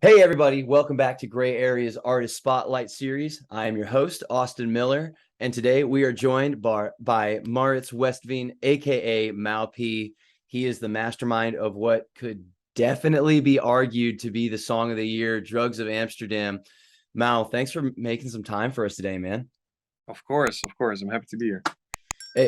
Hey everybody, welcome back to Gray Area's Artist Spotlight series. I am your host, Austin Miller, and today we are joined by Maurice West, aka Mau P. He is the mastermind of what could definitely be argued to be the song of the year, Drugs of Amsterdam. Mau, thanks for making some time for us today, man. Of course. I'm happy to be here.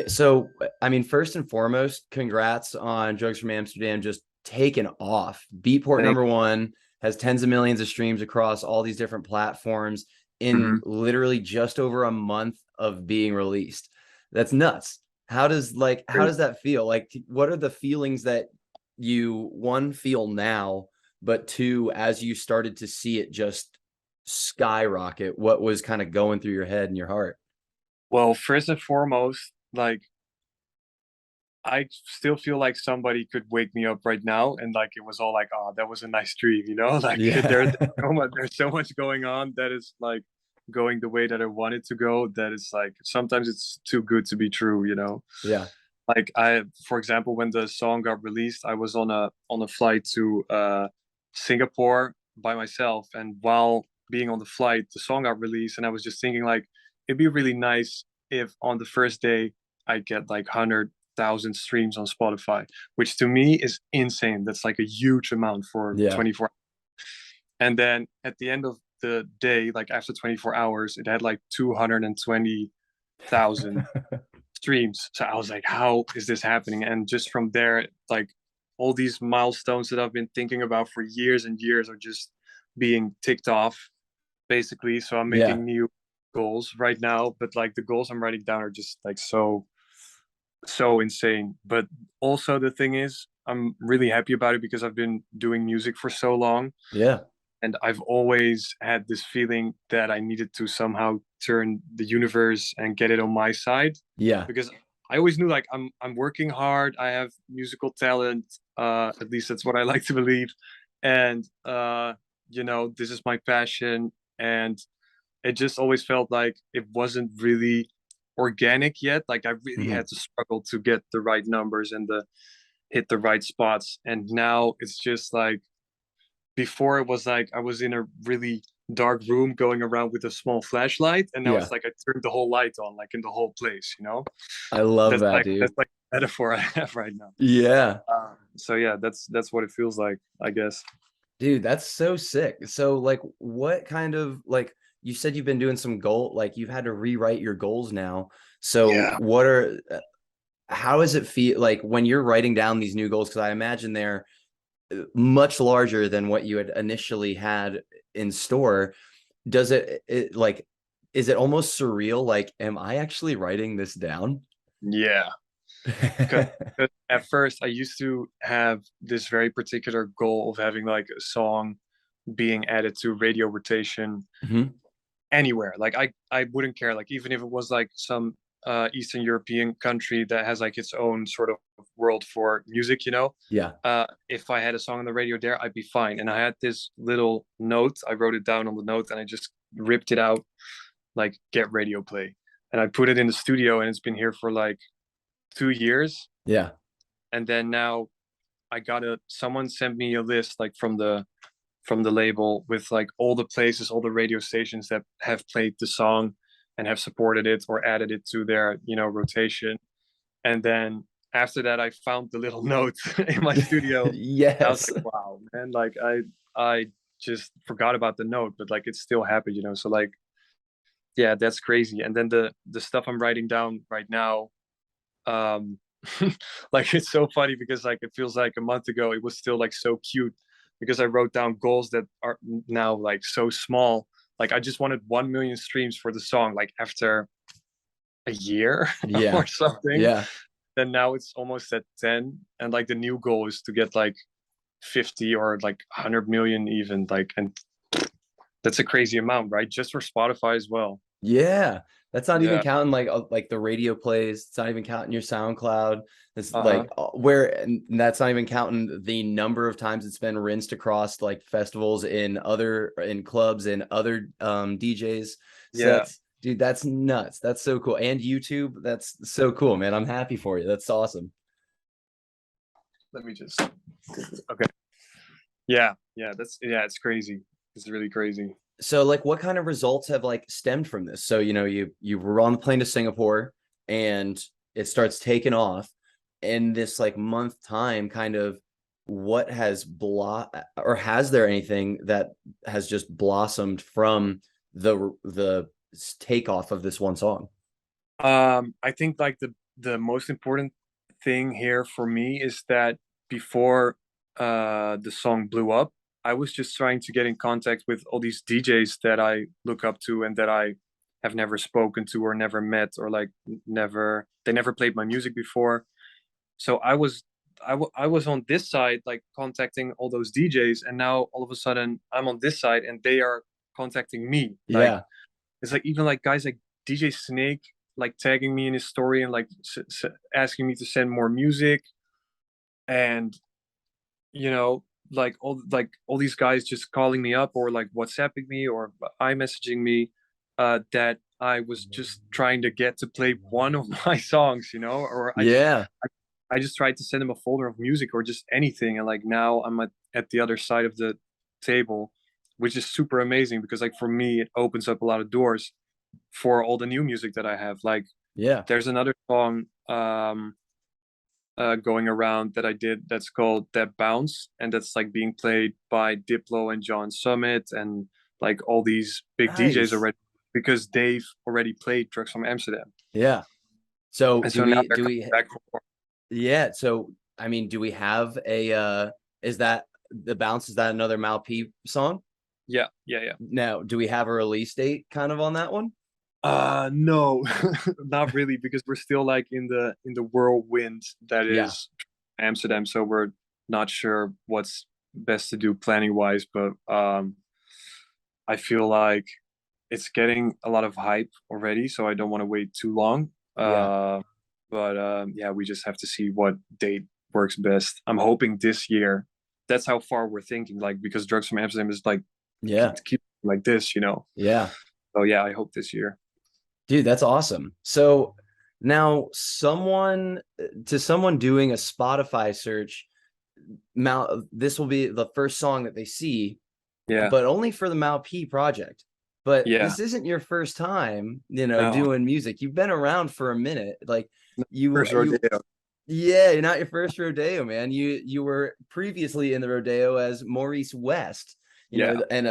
So, I mean, first and foremost, congrats on Drugs from Amsterdam just taking off. Beatport Thank #1 has tens of millions of streams across all these different platforms in Mhm. literally just over a month of being released. That's nuts. How does that feel? Like, what are the feelings that you, one, feel now, but two, as you started to see it just skyrocket, what was kind of going through your head and your heart? Well, first and foremost, like I still feel like somebody could wake me up right now and like it was all like, oh, that was a nice dream, you know? Like Yeah. there's so much going on that is like going the way that I want it to go, that is like sometimes it's too good to be true, you know? Yeah. Like for example, when the song got released, I was on a flight to Singapore by myself, and while being on the flight, the song got released, and I was just thinking like it'd be really nice if on the first day I get like 100,000 streams on Spotify, which to me is insane. That's like a huge amount for Yeah. 24. And then at the end of the day, like after 24 hours, it had like 220,000 streams. So I was like, how is this happening? And just from there, like all these milestones that I've been thinking about for years and years are just being ticked off, basically. So I'm Yeah. making new goals right now, but like the goals I'm writing down are just like so insane. But also the thing is, I'm really happy about it because I've been doing music for so long, Yeah. and I've always had this feeling that I needed to somehow turn the universe and get it on my side, Yeah. because I always knew like I'm working hard, I have musical talent, at least that's what I like to believe, and you know, this is my passion, and it just always felt like it wasn't really organic yet. Like I really Mhm. had to struggle to get the right numbers and the hit the right spots, and now it's just like before it was like I was in a really dark room going around with a small flashlight, and now Yeah. it's like I turned the whole light on, like in the whole place, you know? I love That's that, like dude. that's like a metaphor I have right now. Yeah. So yeah, that's what it feels like, I guess. Dude, that's so sick. So, like, what kind of, like, you said you've been doing some like, you've had to rewrite your goals now. So, Yeah. how does it feel like when you're writing down these new goals? Because I imagine they're much larger than what you had initially had in store. Does like, is it almost surreal? Like, am I actually writing this down? Yeah. Because at first I used to have this very particular goal of having like a song being added to radio rotation Mhm. anywhere. Like I wouldn't care. Like even if it was like some Eastern European country that has like its own sort of world for music, you know. Yeah. If I had a song on the radio there, I'd be fine. And I had this little note. I wrote it down on the note, and I just ripped it out, like get radio play. And I put it in the studio, and it's been here for like 2 years. Yeah. And then now I got someone sent me a list like from the label with like all the places, all the radio stations that have played the song and have supported it or added it to their, you know, rotation. And then after that, I found the little note in my studio. I was Yes. like, wow, man, like I just forgot about the note, but like it's still happened, you know. So like, yeah, that's crazy. And then the stuff I'm writing down right now, um, like it's so funny because like it feels like a month ago it was still like so cute because I wrote down goals that are now like so small. Like I just wanted 1 million streams for the song, like after a year or Yeah. something. Yeah. Then now it's almost at 10, and like the new goal is to get like 50 or like 100 million even, like, and that's a crazy amount, right? Just for Spotify as well. Yeah. That's not even Yeah. counting like the radio plays. It's not even counting your SoundCloud. It's Uh-huh. like and that's not even counting the number of times it's been rinsed across like festivals in clubs and other DJs Yeah. sets. Dude, that's nuts. That's so cool. And YouTube, that's so cool, man. I'm happy for you. That's awesome. let me just. Okay. Yeah, it's crazy. It's really crazy. So like what kind of results have like stemmed from this? So, you were on the plane to Singapore and it starts taking off in this like month time, kind of what has or has there anything that has just blossomed from the takeoff of this one song? I think like the most important thing here for me is that before the song blew up, I was just trying to get in contact with all these DJs that I look up to and that I have never spoken to or never met, or like they never played my music before. So I was on this side like contacting all those DJs, and now all of a sudden I'm on this side and they are contacting me. Like Yeah. it's like even like guys like DJ Snake like tagging me in his story and like asking me to send more music, and you know like all these guys just calling me up or like WhatsApping me or iMessaging me, that I was just trying to get to play one of my songs, or Yeah. I just tried to send them a folder of music or just anything, and like now I'm at the other side of the table, which is super amazing because like for me it opens up a lot of doors for all the new music that I have. Like Yeah. there's another song going around that I did that's called That Bounce, and that's like being played by Diplo and John Summit and like all these big DJs Nice. already, because they've already played Drugs from Amsterdam. Yeah. So And do so now we they're do coming we back for more. yeah, so I mean, do we have a is that the bounce, is that another Mal P song? Yeah. Now, do we have a release date kind of on that one? No, not really, because we're still like in the whirlwind that Yeah. is Amsterdam. So we're not sure what's best to do planning wise, but I feel like it's getting a lot of hype already, so I don't want to wait too long. Yeah. But yeah, we just have to see what date works best. I'm hoping this year. That's how far we're thinking, like because Drugs from Amsterdam is like Yeah. keep like this. Yeah. So yeah, I hope this year. Dude, that's awesome. So now someone doing a Spotify search, this will be the first song that they see, Yeah, but only for the Mal P project. But yeah. this isn't your first time, No, doing music. You've been around for a minute. Like you first you rodeo. yeah, you're not your first rodeo, man. You were previously in the rodeo as Maurice West, Yeah, and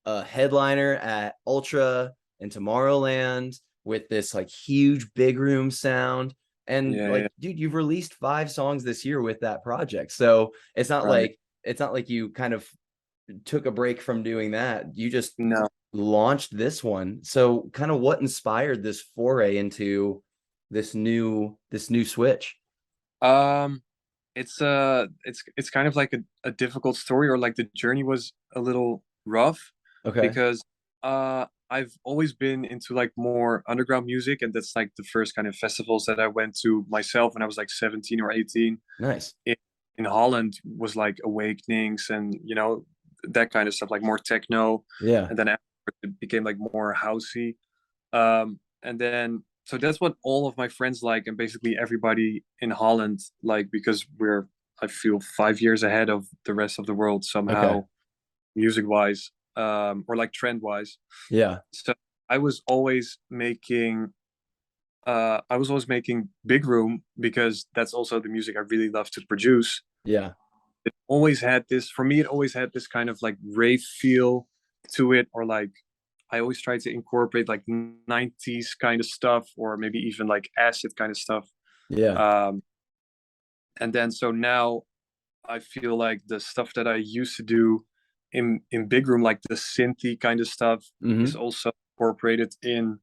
a headliner at Ultra and Tomorrowland with this like huge big room sound. And yeah. like, dude, you've released 5 songs this year with that project. So Right. it's not like you kind of took a break from doing that. You just No. launched this one. So kind of what inspired this foray into this new switch? Um, it's kind of like a difficult story, or like the journey was a little rough, Okay. because I've always been into like more underground music, and that's like the first kind of festivals that I went to myself when I was like 17 or 18 Nice. in, in Holland was like Awakenings and that kind of stuff, like more techno, Yeah. and then after it became like more housey. And then so that's what all of my friends like, and basically everybody in Holland like, because we're, I feel, 5 years ahead of the rest of the world Okay. somehow, music wise, or like trend wise. Yeah. So I was always making big room, because that's also the music I really love to produce. Yeah. It always had this, for me, it always had this kind of like rave feel to it, or like I always try to incorporate like 90s kind of stuff, or maybe even like acid kind of stuff. Yeah. Um, and then so now I feel like the stuff that I used to do in big room, like the synthy kind of stuff, is Hmm. also incorporated in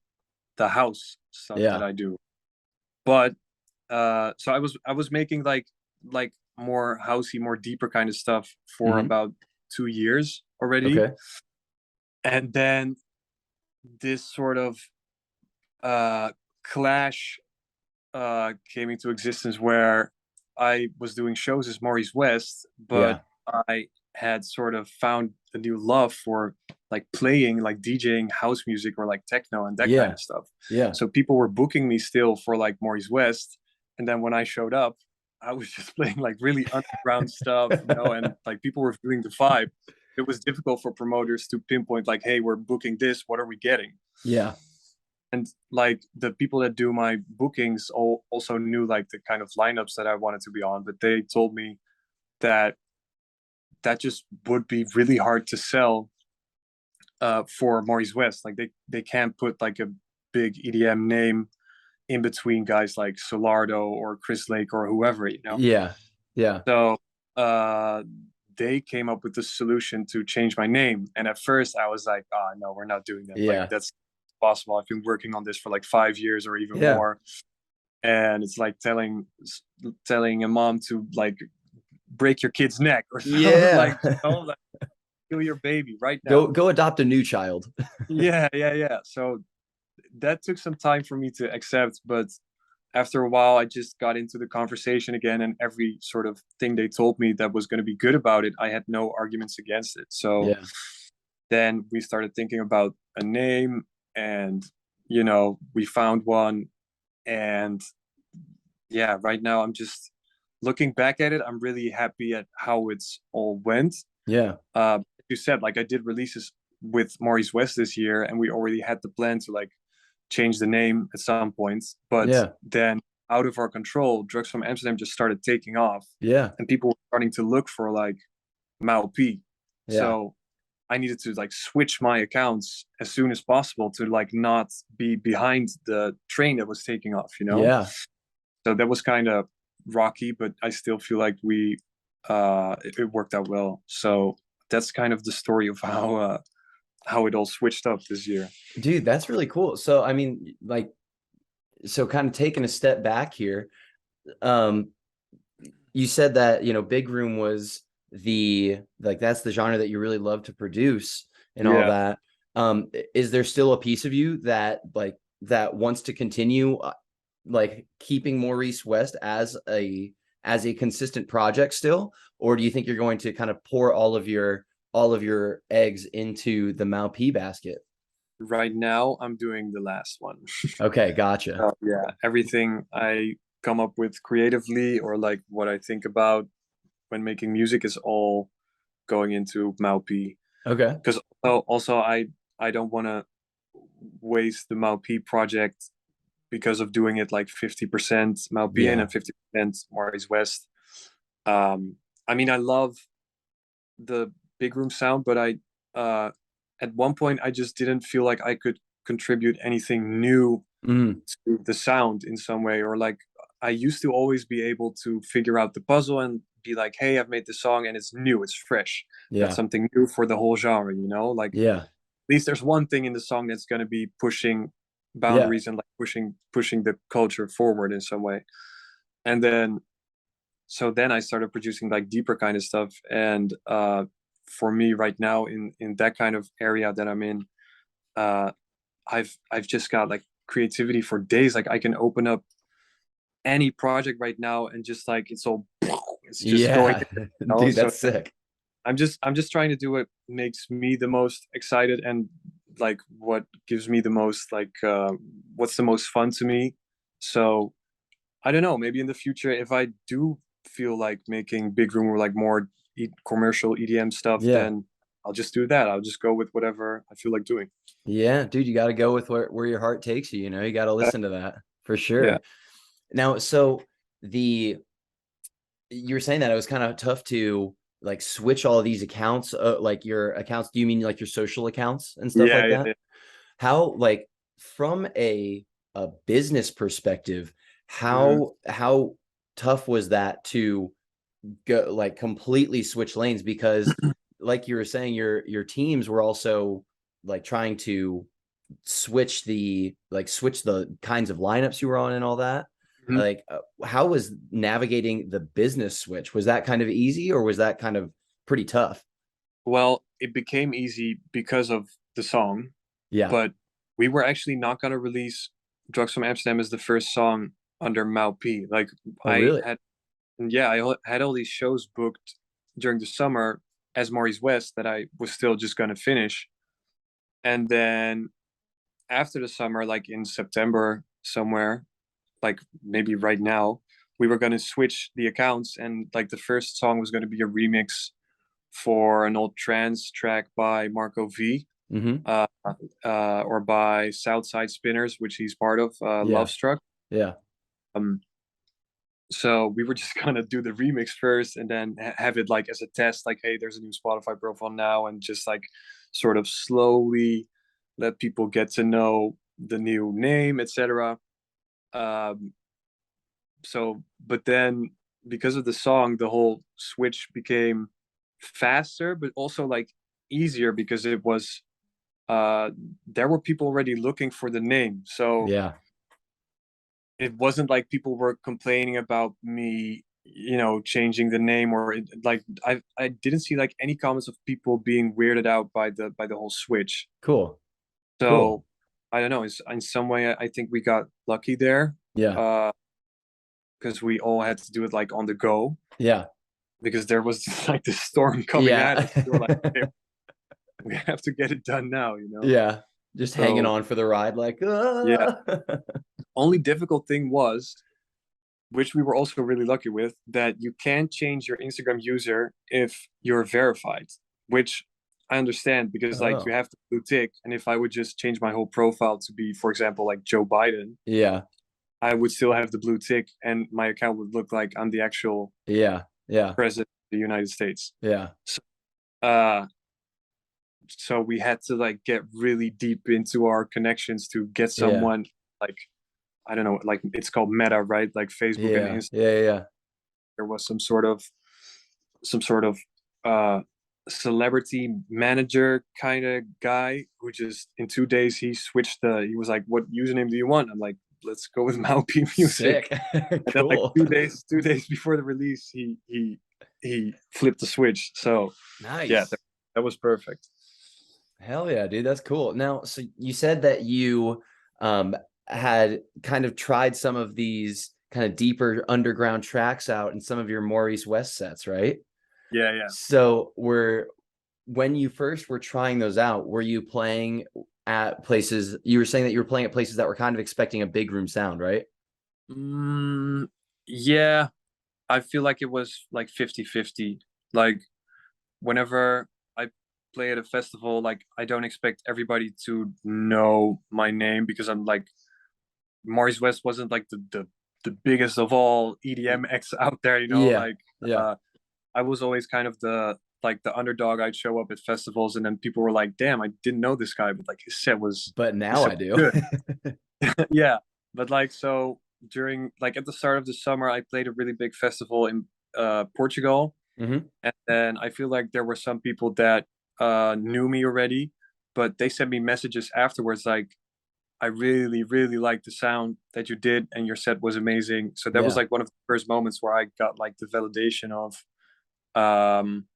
the house stuff that Yeah. I do. But so I was making like more housey, more deeper kind of stuff for Hmm. about 2 years already, Okay. and then this sort of clash came into existence, where I was doing shows as Maurice West, but Yeah. I had sort of found a new love for like playing, like DJing house music or like techno and that kind Yeah. of stuff. Yeah. So people were booking me still for like Maurice West, and then when I showed up, I was just playing like really underground stuff, you know, and like people were feeling the vibe. It was difficult for promoters to pinpoint like, hey, we're booking this, what are we getting? Yeah. And like the people that do my bookings also knew like the kind of lineups that I wanted to be on, but they told me that that just would be really hard to sell for Maurice West. Like they can't put like a big EDM name in between guys like Solardo or Chris Lake or whoever, you know. Yeah. Yeah. So uh, they came up with the solution to change my name. And at first I was like, oh no, we're not doing that. Like Yeah. that's possible. I've been working on this for like 5 years or even Yeah. more. And it's like telling a mom to like break your kid's neck or something Yeah. like, you know, like kill your baby right now. Go adopt a new child. Yeah. So that took some time for me to accept, but after a while I just got into the conversation again, and every sort of thing they told me that was going to be good about it, I had no arguments against it. So Yeah. then we started thinking about a name, and you know, we found one. And yeah, right now I'm just looking back at it, I'm really happy at how it's all went. Yeah. You said, like, I did releases with Maurice West this year, and we already had the plan to like change the name at some points. But Yeah. then, out of our control, Drugs from Amsterdam just started taking off, Yeah. and people were starting to look for like Mal P. Yeah. So I needed to like switch my accounts as soon as possible to like not be behind the train that was taking off, you know? Yeah. So that was kind of rocky, but I still feel like it worked out well. So that's kind of the story of how it all switched up this year. Dude, that's really cool. So, I mean, like, so kind of taking a step back here, um, you said that, you know, Big Room was that's the genre that you really love to produce and all Yeah. that. Is there still a piece of you that that wants to continue like keeping Maurice West as a consistent project still, or do you think you're going to kind of pour all of your eggs into the Mal P basket? Right now, I'm doing the last one. Okay, gotcha. Yeah, everything I come up with creatively or like what I think about when making music is all going into Mal P. Okay. Because also I don't want to waste the Mal P project because of doing it like 50% Malpian Yeah. and 50% Maurice West. I mean, I love the big room sound, but I at one point I just didn't feel like I could contribute anything new Mm, to the sound in some way, or like I used to always be able to figure out the puzzle and be like, hey, I've made this song and it's new, it's fresh. That's yeah. something new for the whole genre, you know? Like Yeah. at least there's one thing in the song that's going to be pushing Yeah. boundaries and like pushing the culture forward in some way. And then so then I started producing like deeper kind of stuff. And for me right now in that kind of area that I'm in, uh I've just got like creativity for days. Like I can open up any project right now and just like it's just going, Yeah. you know? Dude, So that's sick. I'm just trying to do what makes me the most excited and like what gives me the most like what's the most fun to me. So I don't know, maybe in the future if I do feel like making big room or like more commercial EDM stuff, Yeah. then I'll just do that. I'll just go with whatever I feel like doing. Yeah, dude, you got to go with where your heart takes you, you know, you got to listen to that for Yeah. sure. Now, so the you were saying that it was kind of tough to like switch all of these accounts, like your accounts. Do you mean like your social accounts and stuff Yeah, like that? yeah. How like from a business perspective, Hmm. how tough was that to go like completely switch lanes? Because like you were saying, your teams were also like trying to switch the kinds of lineups you were on and all that. Hmm. Like how was navigating the business switch? Was that kind of easy or was that kind of pretty tough? Well, it became easy because of the song, Yeah. but we were actually not gonna release Drugs from Amsterdam as the first song under Mal P. Like Oh, I really? had, yeah, had all these shows booked during the summer as Maurice West that I was still just gonna finish. And then after the summer, like in September somewhere, like maybe right now, we were going to switch the accounts, and like the first song was going to be a remix for an old trance track by Marco V, Mm-hmm. or by Southside Spinners, which he's part of, Yeah. Love Struck. Yeah. Um, so we were just gonna do the remix first, and then have it like as a test, like, hey, there's a new Spotify profile now, and just like sort of slowly let people get to know the new name, etc. Um, so, but then because of the song, the whole switch became faster, but also like easier because it was uh there were people already looking for the name, so Yeah. it wasn't like people were complaining about me, changing the name, or like I didn't see like any comments of people being weirded out by the whole switch. Cool. Cool. So I don't know, in some way I think we got lucky there, Yeah. uh because we all had to do it like on the go, Yeah. because there was like the storm coming at Yeah. us. We were like, okay, we have to get it done now. Yeah. Just hanging So on for the ride, like, yeah, ah. only difficult thing was, which we were also really lucky with, that you can't change your Instagram user if you're verified, which I understand, because like you Oh, have the blue tick. And if I would just change my whole profile to be, for example, like Joe Biden, yeah. I would still have the blue tick, and my account would look like I'm the actual Yeah. Yeah. president of the United States. Yeah. So, uh, so we had to like get really deep into our connections to get Yeah. someone, like, I don't know, like it's called Meta, right? Like Facebook and Yeah. Instagram. Yeah. Yeah. There was some sort of uh celebrity manager kind of guy who just in 2 days he was like, what username do you want? I'm like, let's go with Malp Music. Sick. And then like Cool. 2 days before the release, he flipped the switch. So yeah, Nice. that was perfect. Hell yeah, dude. That's cool. Now, so you said that you um had kind of tried some of these kind of deeper underground tracks out in some of your Maurice West sets, right? Yeah. So when you first were trying those out, were you playing at places, you were saying that you were playing at places that were kind of expecting a big room sound, right? mm, yeah, I feel like it was like 50-50. Like whenever I play at a festival, like I don't expect everybody to know my name, because I'm like, Maurice West wasn't like the biggest of all EDM acts out there. Yeah. Like, Yeah. I was always kind of the underdog. I'd show up at festivals, and then people were like, damn, I didn't know this guy, but like But his now set I do. was good. Yeah. But like, so during like at the start of the summer, I played a really big festival in Portugal. Hmm. And then I feel like there were some people that knew me already, but they sent me messages afterwards like, I really, really liked the sound that you did, and your set was amazing. So that was Yeah. like one of the first moments where I got like the validation um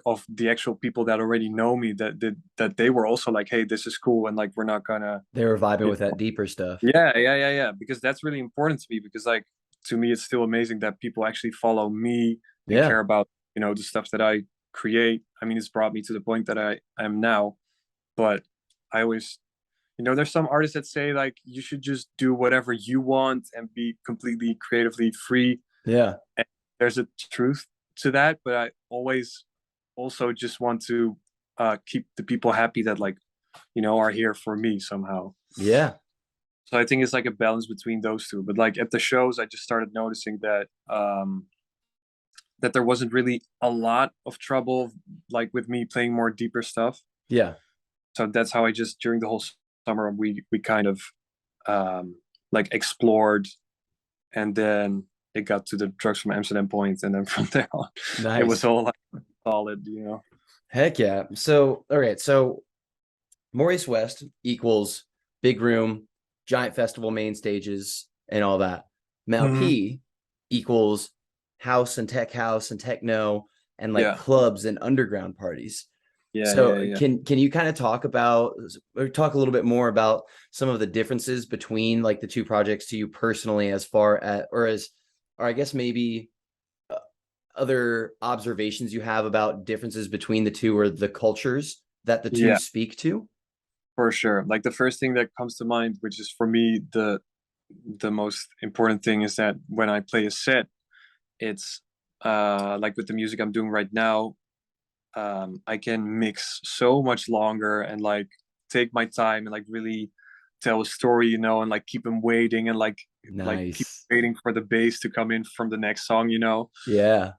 of the actual people that already know me, that they were also like, hey, this is cool, and like we're not gonna, They were vibing you with that deeper stuff. yeah, because that's really important to me, because like to me it's still amazing that people actually follow me and Yeah. care about the stuff that I create. I mean, it's brought me to the point that I am now. But I always, there's some artists that say like you should just do whatever you want and be completely creatively free. Yeah. And there's a truth to that, but I always also just want to keep the people happy that like are here for me somehow. Yeah. So I think it's like a balance between those two. But like at the shows, I just started noticing that there wasn't really a lot of trouble like with me playing more deeper stuff. Yeah. So that's how I just, during the whole summer, we kind of like explored, and then it got to the Drugs from Amsterdam point, and then from there on, it was Nice. all like solid. Heck yeah. So, all right. So Maurice West equals big room, giant festival main stages, and all that. Mal Mm-hmm. P equals house and techno and like Yeah, clubs and underground parties. So yeah. can you kind of talk about or talk a little bit more about some of the differences between like the two projects to you personally, as far as or I guess maybe other observations you have about differences between the two, or the cultures that the two Yeah, speak to? for sure. Like the first thing that comes to mind, which is for me the most important thing is that when I play a set, it's like with the music I'm doing right now, I can mix so much longer and like take my time and like really tell a story, and like keep them waiting and like keep Nice. waiting for the bass to come in from the next song. Yeah.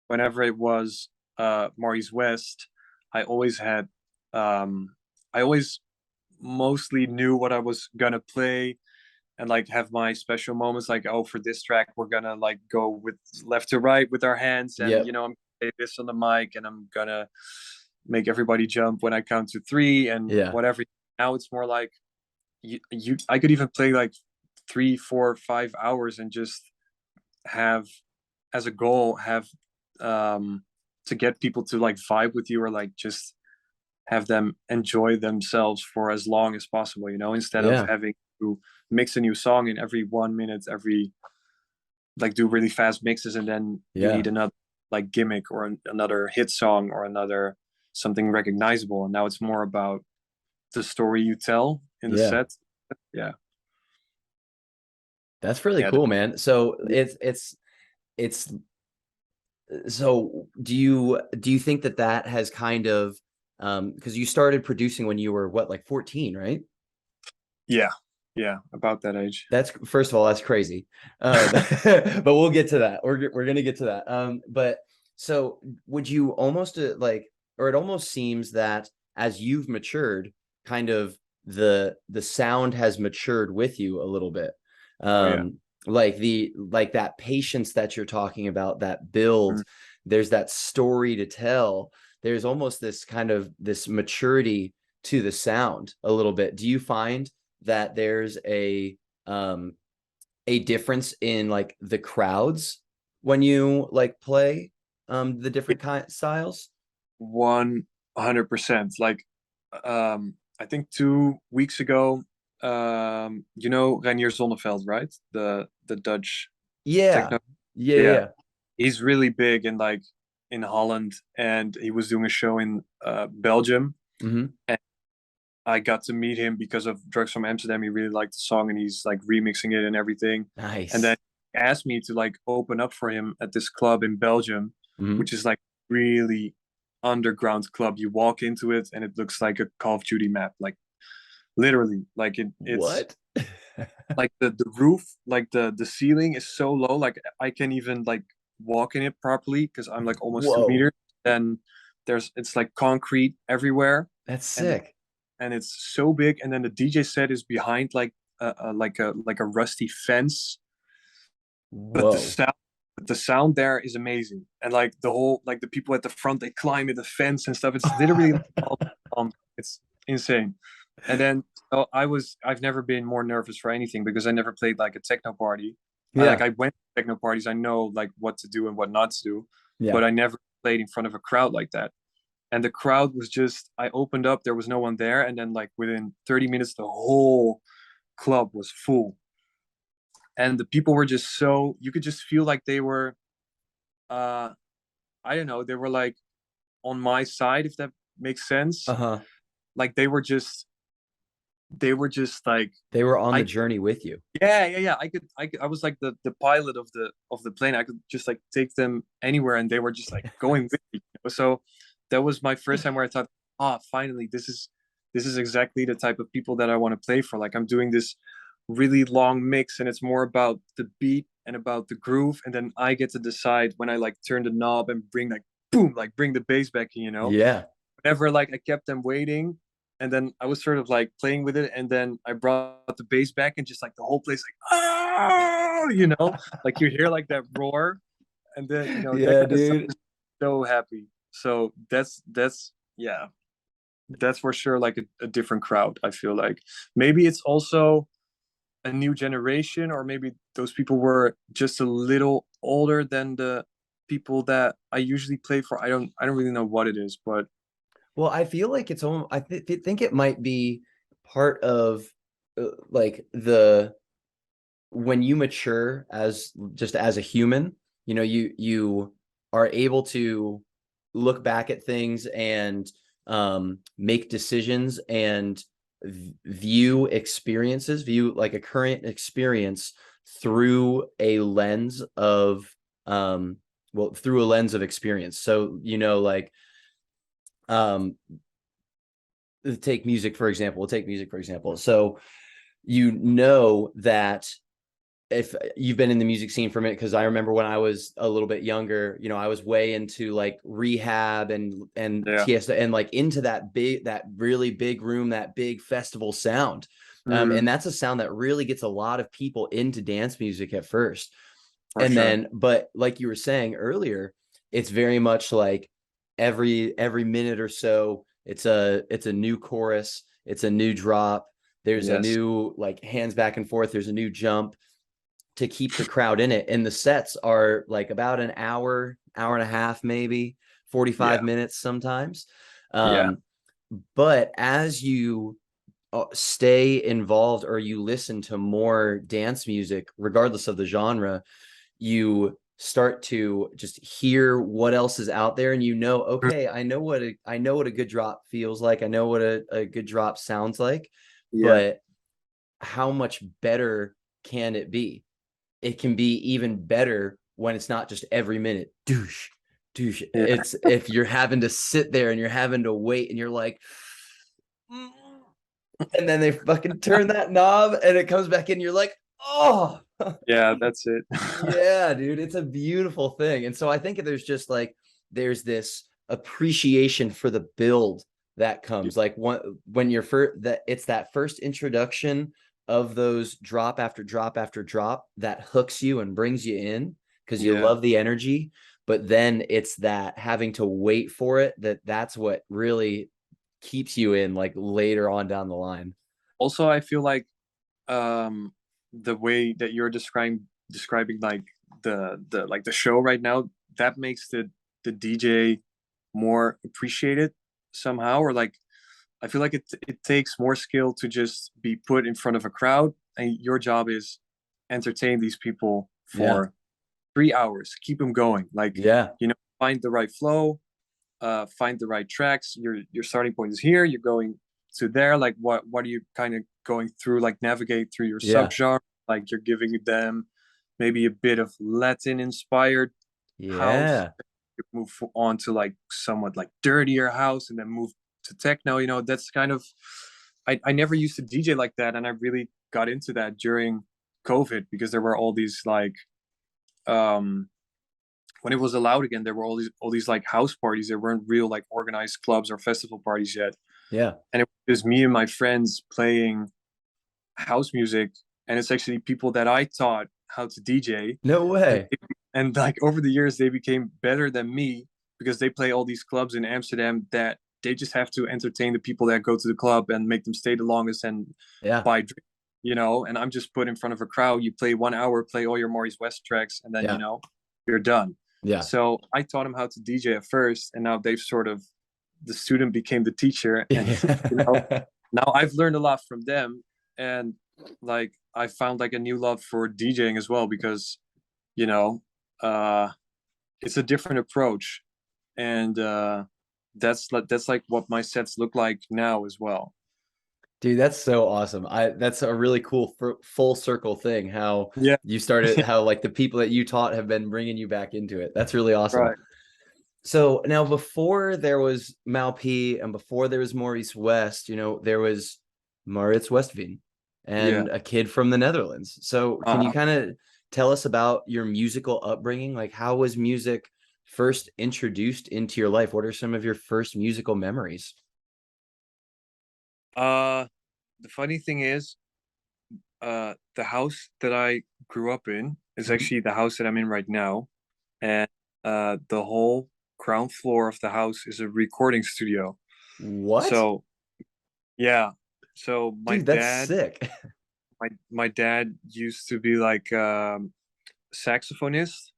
Whenever it was Maurice West, I always had I always mostly knew what I was gonna play and like have my special moments like, oh, for this track we're gonna like go with left to right with our hands, and Yep. I'm gonna play this on the mic and I'm gonna make everybody jump when I count to three and Yeah. whatever. Now it's more like you I could even play like 3, 4, 5 hours and just have as a goal have to get people to like vibe with you or like just have them enjoy themselves for as long as possible, instead of Yeah. having to mix a new song in every 1 minute, every like do really fast mixes, and then you Yeah. need another like gimmick or another hit song or another something recognizable. And now it's more about the story you tell in the Yeah. set. Yeah. That's really Yeah. cool, man. So it's so do you think that that has kind of because you started producing when you were what, like 14, right? Yeah. Yeah. About that age. That's first of all, that's crazy. But we'll get to that. We're gonna get to that. But so would you almost like, or it almost seems that as you've matured, kind of the sound has matured with you a little bit. Oh yeah. Like that patience that you're talking about, that Mm. build, there's that story to tell. There's almost this kind of this maturity to the sound a little bit. Do you find that there's um a difference in like the crowds when you like play the different kind styles? 100%. Like, I think 2 weeks ago, Reinier Zonneveld, right? The Dutch Yeah. techno. Yeah, Yeah, yeah. he's really big in like in Holland, and he was doing a show in Belgium. Hmm. And I got to meet him because of Drugs from Amsterdam. He really liked the song, and he's like remixing it and everything. And then Nice. he asked me to like open up for him at this club in Belgium, Hmm. which is like really underground club. You walk into it and it looks like a Call of Duty map, like literally. Like it's What? like the roof, like the ceiling is so low, like I can even like walk in it properly because I'm like almost two Whoa, meters. Then it's like concrete everywhere, that's and sick. it's so big. And then the DJ set is behind like a rusty fence, but Whoa. the sound there is amazing. And like the whole like the people at the front, they climb in the fence and stuff. It's literally it's insane. And then I've never been more nervous for anything because I never played like a techno party. Yeah. I went to techno parties, I know like what to do and what not to do, Yeah. but I never played in front of a crowd like that. And the crowd was just, I opened up, there was no one there, and then like within 30 minutes the whole club was full. And the people were just so, you could just feel like they were uh I don't know, they were like on my side, if that makes sense. Uh-huh. Like they were just like They were on the I journey with you. yeah. I was like the pilot of the plane. I could just like take them anywhere and they were just like going with me. So that was my first time where I thought, finally, this is exactly the type of people that I want to play for. Like I'm doing this really long mix and it's more about the beat and about the groove, and then I get to decide when I like turn the knob and bring like boom, like bring the bass back in. Yeah. Whenever like I kept them waiting, and then I was sort of like playing with it, and then I brought the bass back, and just like the whole place like, like you hear like that roar, and then that Yeah, kind of stuff dude. is so happy. So that's yeah, that's for sure like a different crowd. I feel like maybe it's also a new generation, or maybe those people were just a little older than the people that I usually play for. I don't really know what it is, but Well, I feel like it's almost, think it might be part of like the when you mature as just as a human, you are able to look back at things and make decisions and view like a current experience through a lens of through a lens of experience. So, like um take music for example. We'll take music for example. So that if you've been in the music scene for a minute, because I remember when I was a little bit younger, I was way into like rehab and Yeah. TS and like into that really big room, that big festival sound. And Mm, that's a sound that really gets a lot of people into dance music at first. for And sure. then, but like you were saying earlier, it's very much like every minute or so, it's a new chorus, it's a new drop, there's a Yes. new like hands back and forth, there's a new jump to keep the crowd in it. And the sets are like about an hour and a half, maybe 45 Yeah. minutes sometimes. Yeah. Um, but as you stay involved or you listen to more dance music, regardless of the genre, you start to just hear what else is out there, and Mm, okay, I know what a good drop feels like, I know what a good drop sounds like, yeah. but how much better can it be? It can be even better when it's not just every minute douche douche. Yeah. It's if you're having to sit there and you're having to wait and you're like, "Mm," and then they fucking turn that knob and it comes back in, you're like, oh. Yeah. That's it. Yeah, dude, it's a beautiful thing. And so I think there's this appreciation for the build that comes like when you're first, that it's that first introduction of those drop after drop after drop that hooks you and brings you in because you Yeah. love the energy. But then it's that having to wait for it, that's what really keeps you in like later on down the line. Also, I feel like um the way that you're describing like the show right now, that makes the DJ more appreciated somehow, or like I feel like it takes more skill to just be put in front of a crowd, and your job is entertain these people Yeah. for 3 hours, keep them going, like, Yeah. find the right flow, find the right tracks. Your starting point is here, you're going to there, like what are you kind of going through, like navigate through your Yeah. subgenre, like you're giving them maybe a bit of Latin inspired house, Yeah. move on to like somewhat like dirtier house, and then move to techno. That's kind of, I never used to DJ like that, and I really got into that during COVID because there were all these like um when it was allowed again, there were all these like house parties. There weren't real like organized clubs or festival parties yet, Yeah. and it was me and my friends playing house music, and it's actually people that I taught how to DJ, No and way. and like over the years they became better than me because they play all these clubs in Amsterdam that they just have to entertain the people that go to the club and make them stay the longest and Yeah. buy drinks, and I'm just put in front of a crowd. You play 1 hour, play all your Maurice West tracks, and then Yeah. you're done. Yeah. So I taught them how to DJ at first, and now they've sort of, the student became the teacher, and Yeah. now I've learned a lot from them, and like I found like a new love for DJing as well because you know uh it's a different approach, and that's like what my sets look like now as well. Dude, that's so awesome. That's a really cool full circle thing. How Yeah. you started, how like the people that you taught have been bringing you back into it. That's really awesome. Right. So now, before there was Mal P and before there was Maurice West, there was Maurits Westveen Yeah. and a kid from the Netherlands. So can you uh, kind of tell us about your musical upbringing? Like, how was music first introduced into your life? What are some of your first musical memories? uh the funny thing is, the house that I grew up in is Mhm. actually the house that I'm in right now, and the whole ground floor of the house is a recording studio. What? So yeah, so Dude, that's sick. my dad used to be like saxophonist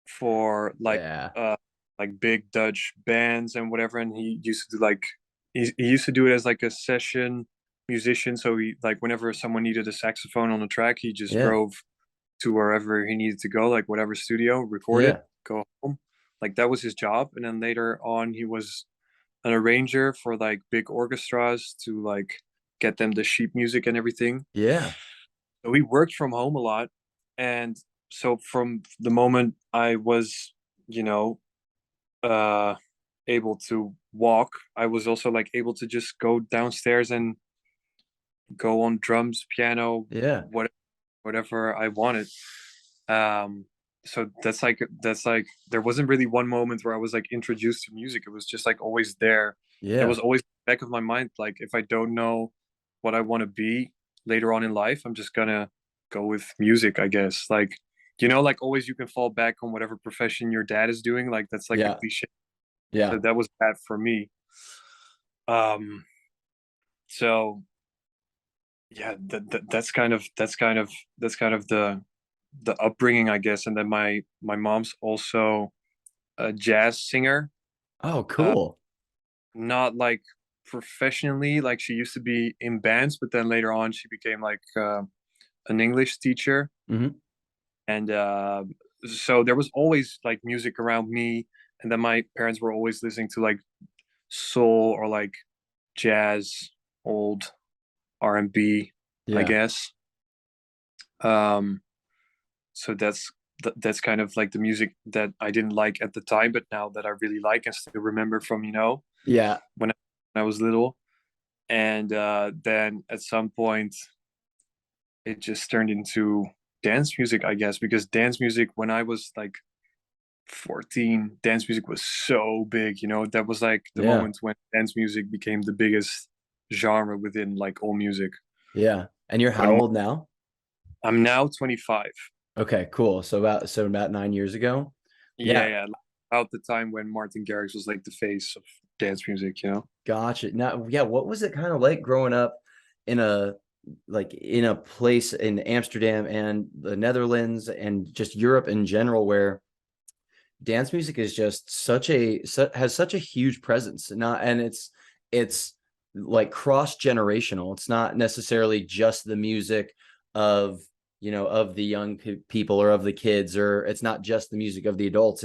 for Yeah. like big Dutch bands and whatever, and he used to do like he used to do it as like a session musician. So he, like, whenever someone needed a saxophone on the track, he just Yeah. drove to wherever he needed to go, like whatever studio, record it, Yeah. go home. Like that was his job. And then later on, he was an arranger for like big orchestras to like get them the sheet music and everything. Yeah. So we worked from home a lot, and so from the moment I was, you know, uh, able to walk, I was also like able to just go downstairs and go on drums, piano, Yeah. whatever I wanted. Um, so that's like there wasn't really one moment where I was like introduced to music. It was just like always there. It Yeah. was always back of my mind. Like if I don't know what I want to be later on in life, I'm just gonna go with music, I guess. Like like always you can fall back on whatever profession your dad is doing. Like that's like the Yeah. cliche. Yeah. So that was that for me. Um, so yeah, that's kind of the upbringing, I guess. And then my mom's also a jazz singer, Oh, uh, cool. not like professionally. Like she used to be in bands, but then later on she became like an English teacher, Hmm. and so there was always like music around me. And then my parents were always listening to like soul or like jazz, old R&B, I Yeah. guess. Um, so that's kind of like the music that I didn't like at the time, but now that I really like and still remember from Yeah. when I was little. And then at some point it just turned into dance music, I guess, because dance music when I was like 14, dance music was so big. That was like the Yeah. moment when dance music became the biggest genre within like all music. Yeah. And you're how When old now? I'm now 25. Okay, cool. So about 9 years ago. Yeah, Yeah, yeah. About the time when Martin Garrix was like the face of dance music. gotcha. Now, yeah, what was it kind of like growing up in a in a place in Amsterdam and the Netherlands and just Europe in general where dance music is just has such a huge presence. Not and it's like cross generational. It's not necessarily just the music of of the young people or of the kids, or it's not just the music of the adults.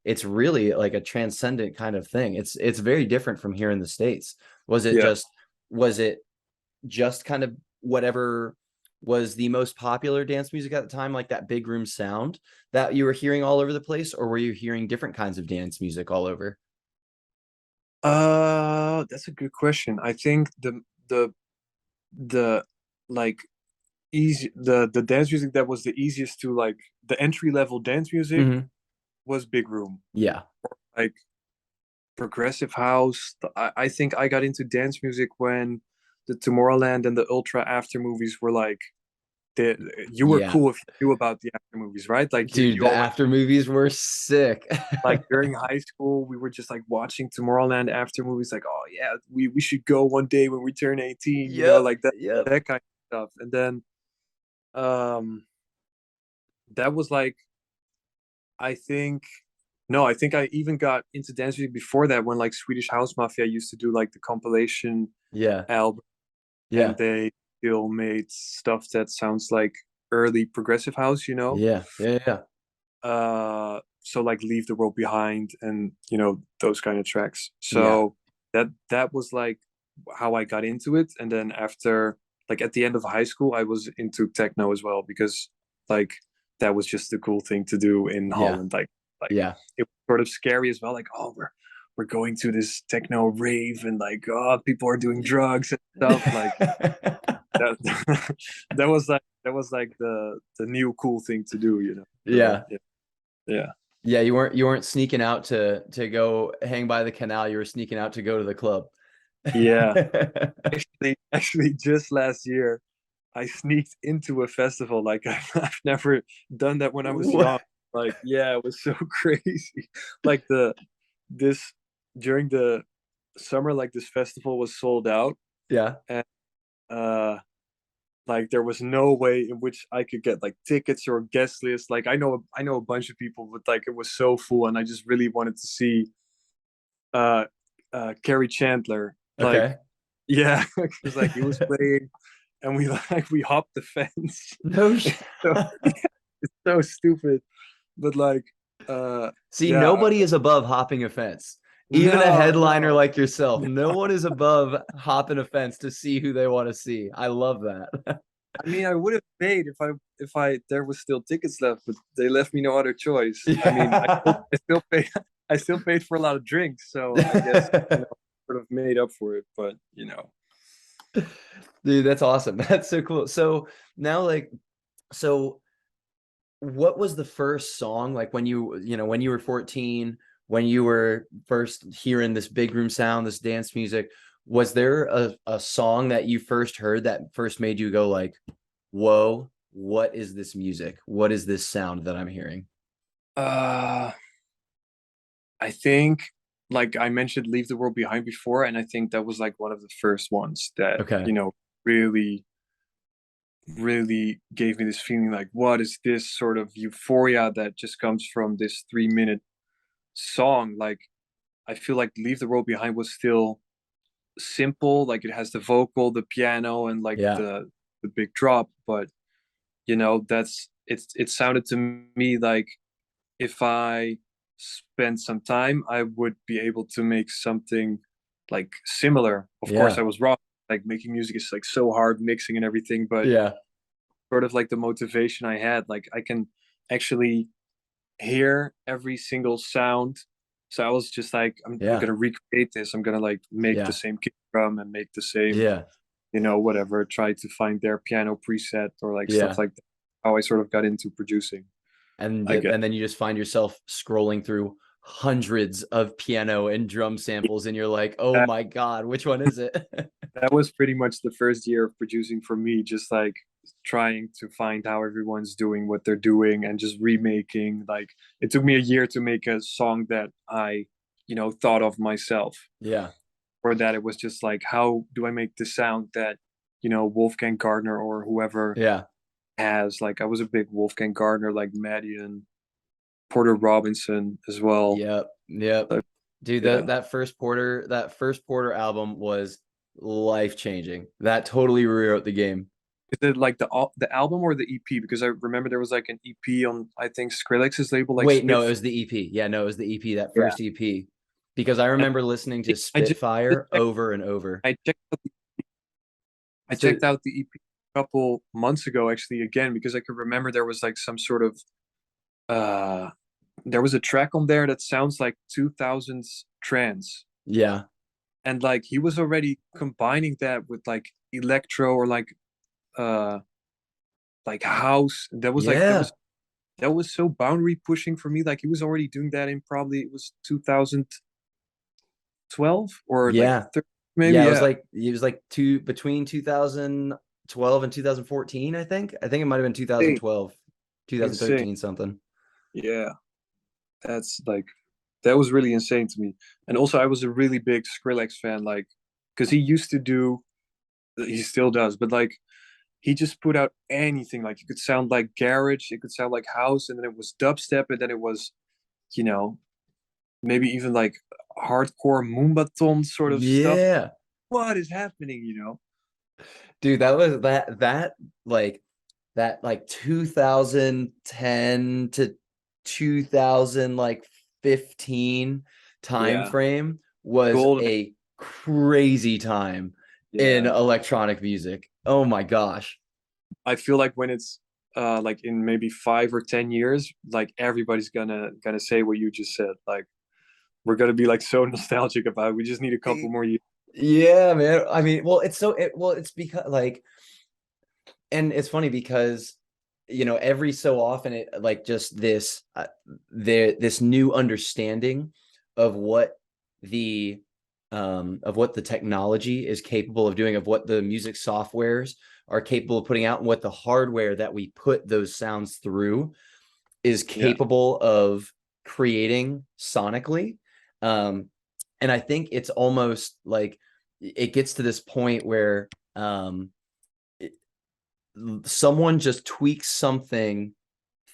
It's really like a transcendent kind of thing. It's very different from here in the States. Was it Yeah. just was it just kind of whatever was the most popular dance music at the time, like that big room sound that you were hearing all over the place, or were you hearing different kinds of dance music all over? That's a good question. I think the the like the dance music that was the easiest to like the entry level dance music Hmm. was big room. Yeah. Like progressive house. I think I got into dance music when the Tomorrowland and the Ultra After movies were like the you were Yeah. cool if you knew about the after movies, right? Like you Dude, you the always after movies were sick. like during high school we were just like watching Tomorrowland after movies, like, oh yeah, we should go one day when we turn 18, Yep. like that Yep. that kind of stuff. And then um that was like, I think, no, I think I even got into dance music before that when like Swedish House Mafia used to do like the compilation Yeah. album, and Yeah. they still made stuff that sounds like early progressive house. Yeah. Yeah. Yeah. So like Leave the World Behind and those kind of tracks. Yeah. So that was like how I got into it. And then after, like at the end of high school, I was into techno as well, because like that was just the cool thing to do in Yeah. Holland. Like Yeah. it was sort of scary as well, like, oh, we're going to this techno rave, and like, oh, people are doing drugs and stuff like that. That was like the new cool thing to do. So Yeah. yeah. Yeah. Yeah, you weren't sneaking out to go hang by the canal. You were sneaking out to go to the club. Yeah. Actually, just last year, I sneaked into a festival. Like I've never done that when I was young. What? Like, yeah, it was so crazy. Like this during the summer, like this festival was sold out, Yeah. and uh, like there was no way in which I could get like tickets or guest list. Like I know a bunch of people, but like it was so full, and I just really wanted to see uh Carrie Chandler. Like, Okay. yeah, because like he was playing, and we hopped the fence. No. It's so, it's so stupid, but like, See, yeah, nobody is above hopping a fence. Even a No, headliner no, like yourself, no no. one is above hopping a fence to see who they want to see. I love that. I mean, I would have paid if I there was still tickets left, but they left me no other choice. I mean, Yeah. I still paid I still paid for a lot of drinks, so I guess sort of made up for it. But Dude, that's awesome. That's so cool. So now, like, so what was the first song like when when you were 14, when you were first hearing this big room sound, this dance music? Was there a song that you first heard that first made you go like, whoa, what is this music? What is this sound that I'm hearing? uh, I think like I mentioned, Leave the World Behind before, and I think that was like one of the first ones that Okay. really really gave me this feeling like, what is this sort of euphoria that just comes from this 3 minute song? Like, I feel like Leave the World Behind was still simple, like it has the vocal, the piano, and like Yeah. the big drop, but it sounded to me like if I spent some time, I would be able to make something like similar. Of course, Yeah. I was wrong. Like making music is like so hard, mixing and everything, but Yeah. sort of like the motivation I had, like I can actually hear every single sound. So I was just like, I'm Yeah. gonna recreate this. I'm gonna like make the Yeah. same kick drum and make the same, Yeah. whatever. Try to find their piano preset or like stuff Yeah. like that. How I sort of got into producing, And I guess. and then you just find yourself scrolling through hundreds of piano and drum samples and you're like, "Oh That my God, which one is it?" that was pretty much the first year of producing for me, just like trying to find how everyone's doing what they're doing and just remaking. Like it took me a year to make a song that I, thought of myself. Yeah. For that, it was just like, how do I make the sound that, Wolfgang Gardner or whoever Yeah. has? Like I was a big Wolfgang Gardner, like Maddie and Porter Robinson as well. Yep. Yep. But Dude, yeah. that first Porter album was life-changing. That totally rewrote the game. Is it like the album or the EP? Because I remember there was like an EP on, I think, Skrillex's label, like Wait, no, it Spit. was the EP. Yeah, no, it was the EP, that Yeah. first EP. Because I And remember listening to I just Spitfire checked, over and over. I checked out I So checked out the EP a couple months ago actually again because I could remember there was like some sort of uh there was a track on there that sounds like 2000s trance, yeah. and like he was already combining that with like electro or uh like house. That was like Yeah. that was so boundary pushing for me. Like he was already doing that in probably it was 2012 or like Yeah. 13, maybe. Yeah, Yeah. it was like between 2012 and 2014, I think. I think it might have been Insane. 2012, Insane. 2013 something. Yeah. That's like that was really insane to me. And also I was a really big Skrillex fan, like because he used to do, he still does, but like he just put out anything. Like it could sound like garage, it could sound like house, and then it was dubstep, and then it was, you know, maybe even like hardcore Moombaton sort of stuff. Yeah. What is happening? Dude, that was like that like 2010 to 2000 like 15 time Yeah. frame was Golden. a crazy time in Yeah. electronic music. Oh my gosh. I feel like when it's like in maybe 5 or 10 years, like everybody's gonna say what you just said. Like we're gonna be like so nostalgic about it. We just need a couple more years. Yeah, man. I mean, it's because like, and it's funny because every so often it like just this new understanding of what the of what the technology is capable of doing, of what the music softwares are capable of putting out, and what the hardware that we put those sounds through is Yeah. capable of creating sonically. And I think it's almost like it gets to this point where someone just tweaks something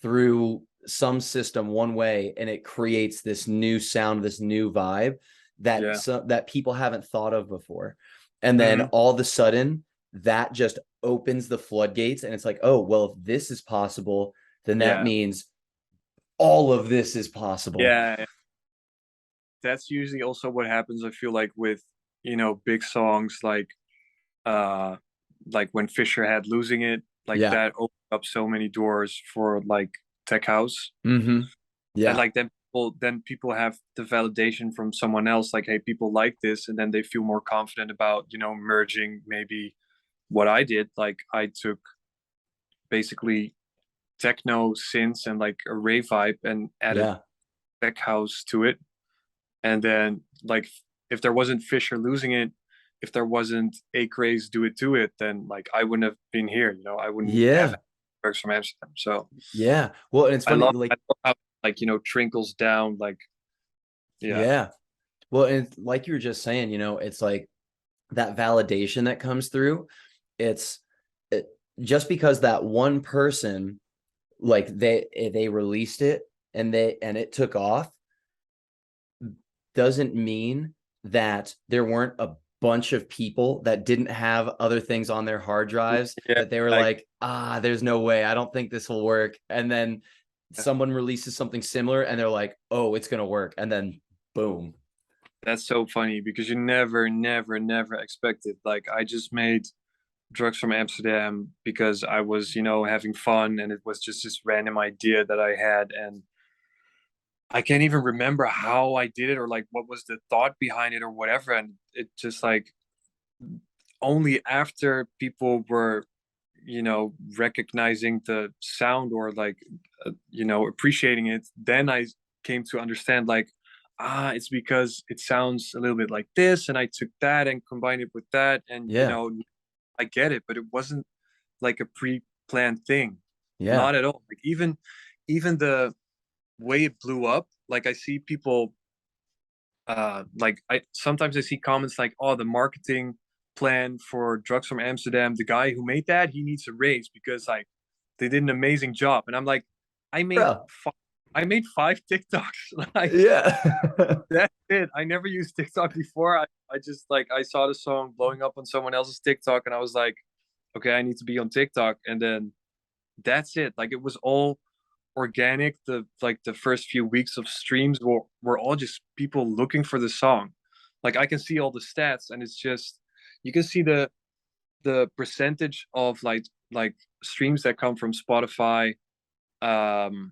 through some system one way and it creates this new sound, this new vibe Yeah. that people haven't thought of before. And then Hmm. all of a sudden that just opens the floodgates and it's like, oh, well, if this is possible, then that Yeah. means all of this is possible. Yeah. that's usually also what happens, I feel like, with, big songs uh when Fisher had Losing It, like Yeah. that opened up so many doors for like tech house. Mm-hmm. And Yeah. like then people have the validation from someone else, like, hey, people like this, and then they feel more confident about, merging maybe what I did. Like I took basically techno, synths, and like a rave vibe and added Yeah. tech house to it. And then like if there wasn't Fisher Losing It, if there wasn't A Craze Do It To It, then like I wouldn't have been here. I wouldn't have Yeah. works from Amsterdam. So Yeah. Well, and it's I funny, love like, I love how like trinkles down, like, yeah. yeah. Well, and like you were just saying, it's like that validation that comes through. It's it, just because that one person, like they released it and it took off, doesn't mean that there weren't a bunch of people that didn't have other things on their hard drives Yeah, that they were like like, there's no way, I don't think this will work. And then someone releases something similar and they're like, oh, it's gonna work. And then boom. that's so funny because you never, never, never expected. Like I just made Drugs from Amsterdam because I was, having fun, and it was just this random idea that I had, and I can't even remember how I did it or like what was the thought behind it or whatever. And it just like only after people were, recognizing the sound or like, appreciating it, then I came to understand like, it's because it sounds a little bit like this, and I took that and combined it with that, and Yeah. I get it, but it wasn't like a pre-planned thing, Yeah. not at all. Like even the way it blew up, like I see people, like I sometimes I see comments like, oh, the marketing plan for Drugs from Amsterdam, the guy who made that, he needs a raise because like they did an amazing job. And I'm like, I made Bro. five, I made 5 TikToks. Like Yeah. that's it. I never used TikTok before. I just like I saw the song blowing up on someone else's TikTok, and I was like, okay, I need to be on TikTok. And then that's it. Like it was all organic. The first few weeks of streams were all just people looking for the song. Like I can see all the stats, and it's just you can see the percentage of like streams that come from Spotify, um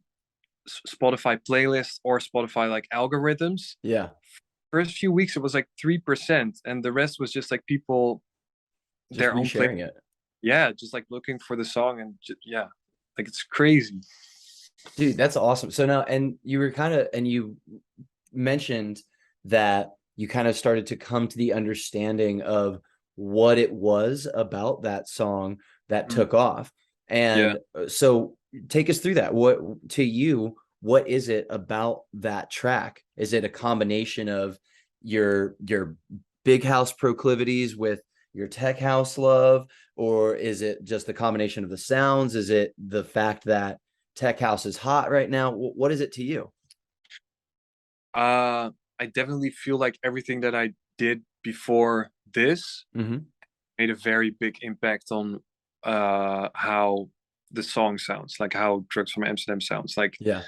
Spotify playlists or Spotify like algorithms. Yeah. First few weeks it was like 3%, and the rest was just like people Just their own play. resharing it. Yeah, just like looking for the song, and yeah, like it's crazy. Dude, that's awesome. So now, and you mentioned that you kind of started to come to the understanding of what it was about that song that Mm. took off. Yeah. And so take us through that. What is it about that track? Is it a combination of your big house proclivities with your tech house love, or is it just the combination of the sounds? Is it the fact that tech house is hot right now? What is it to you? I definitely feel like everything that I did before this Mm-hmm. made a very big impact on how the song sounds, like how Drugs from Amsterdam sounds. Like Yeah.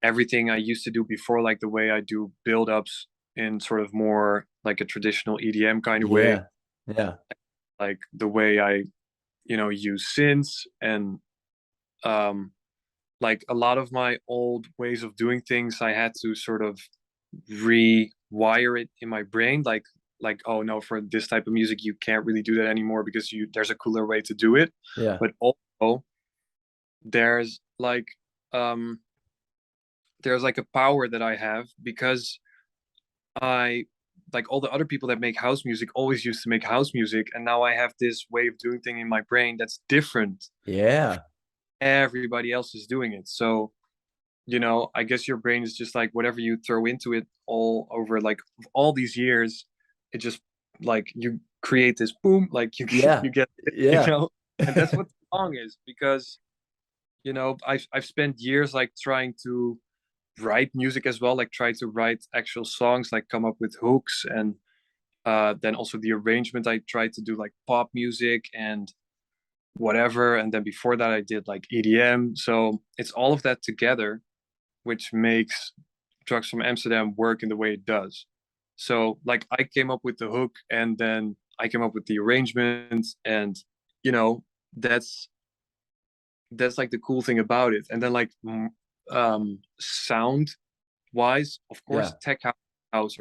everything I used to do before, like the way I do build-ups in sort of more like a traditional EDM kind of way, Yeah. Yeah. like the way I, use synths, and um like a lot of my old ways of doing things, I had to sort of rewire it in my brain, like, oh no, for this type of music you can't really do that anymore because there's a cooler way to do it. Yeah. But also there's like um there's like a power that I have because I like all the other people that make house music always used to make house music, and now I have this way of doing thing in my brain that's different. Yeah. Everybody else is doing it, so I guess your brain is just like whatever you throw into it all over like all these years, it just like you create this boom, like you Yeah. you get it, Yeah. and that's what the song is because I've spent years like trying to write music as well, like try to write actual songs, like come up with hooks, and then also the arrangement I tried to do like pop music and whatever, and then before that I did like EDM, so it's all of that together which makes Drugs from Amsterdam work in the way it does. So like I came up with the hook, and then I came up with the arrangements, and you know that's that's like the cool thing about it. And then like sound wise, of Yeah. course, tech house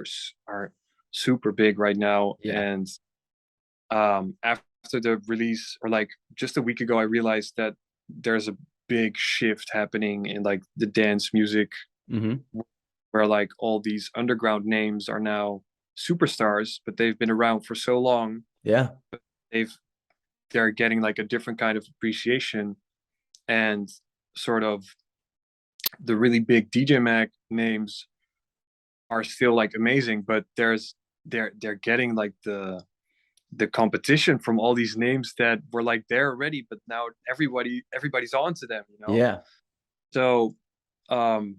are super big right now. Yeah. And after the release, or like just a week ago, I realized that there's a big shift happening in like the dance music, Mm-hmm. where like all these underground names are now superstars, but they've been around for so long, Yeah. they've they're getting like a different kind of appreciation. And sort of the really big DJ Mag names are still like amazing, but they're getting like the competition from all these names that were like there already, but now everybody's on to them, you know. Yeah. So um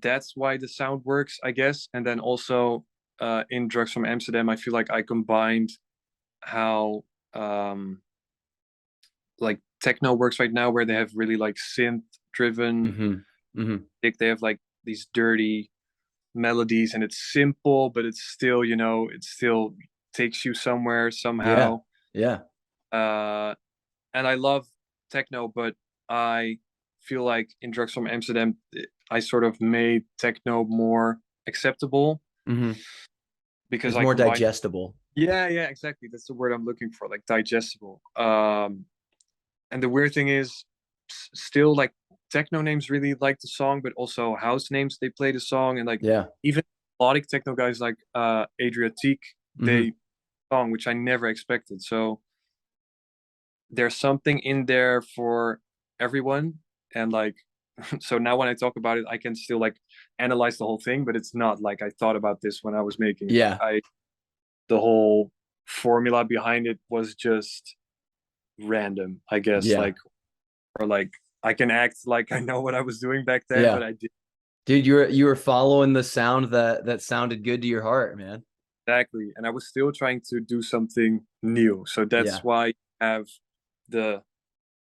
that's why the sound works, I guess. And then also in Drugs from Amsterdam, I feel like I combined how like techno works right now, where they have really like synth driven, Mm-hmm. Mm-hmm. like they have like these dirty melodies, and it's simple, but it's still, it still takes you somewhere Yeah. somehow. Yeah. uh and I love techno, but I feel like in Drugs from Amsterdam, I sort of made techno more acceptable, Mm-hmm. because It's I more combined. digestible. Yeah, yeah, exactly. That's the word I'm looking for, like digestible. And the weird thing is, still like techno names really like the song, but also house names, they play the song. And like Yeah. even melodic techno guys like Adriatique, Mm-hmm. they song, which I never expected. So there's something in there for everyone. And like so now when I talk about it, I can still like analyze the whole thing, but it's not like I thought about this when I was making it. Yeah. I The whole formula behind it was just random, I guess. Yeah. Like, or like I can act like I know what I was doing back then, Yeah. but I did. Dude, you were following the sound that sounded good to your heart, man. Exactly. And I was still trying to do something new. So Yeah. that's why I have the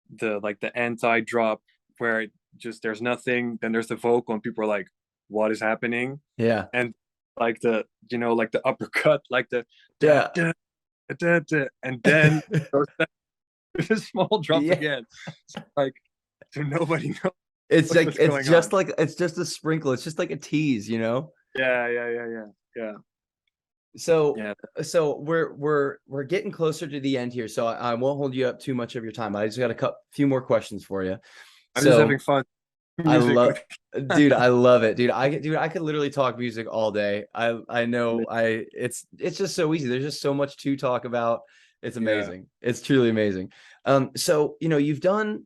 the anti-drop, where it just there's nothing, then there's the vocal, and people are like, what is happening? Yeah. And like like the uppercut, like the da, Yeah. da, da, da, and then goes back to the small drop Yeah. again. So like, so nobody knows It's like what's going on. it's just a sprinkle. It's just like a tease, you know? Yeah, yeah, yeah, yeah, yeah, So yeah. so we're getting closer to the end here. So I won't hold you up too much of your time. I just got a few more questions for you. I'm just having So fun I music love with. dude, I love it. Dude, I could literally talk music all day. I know it's just so easy. There's just so much to talk about. It's Yeah, amazing. It's truly amazing. So you've done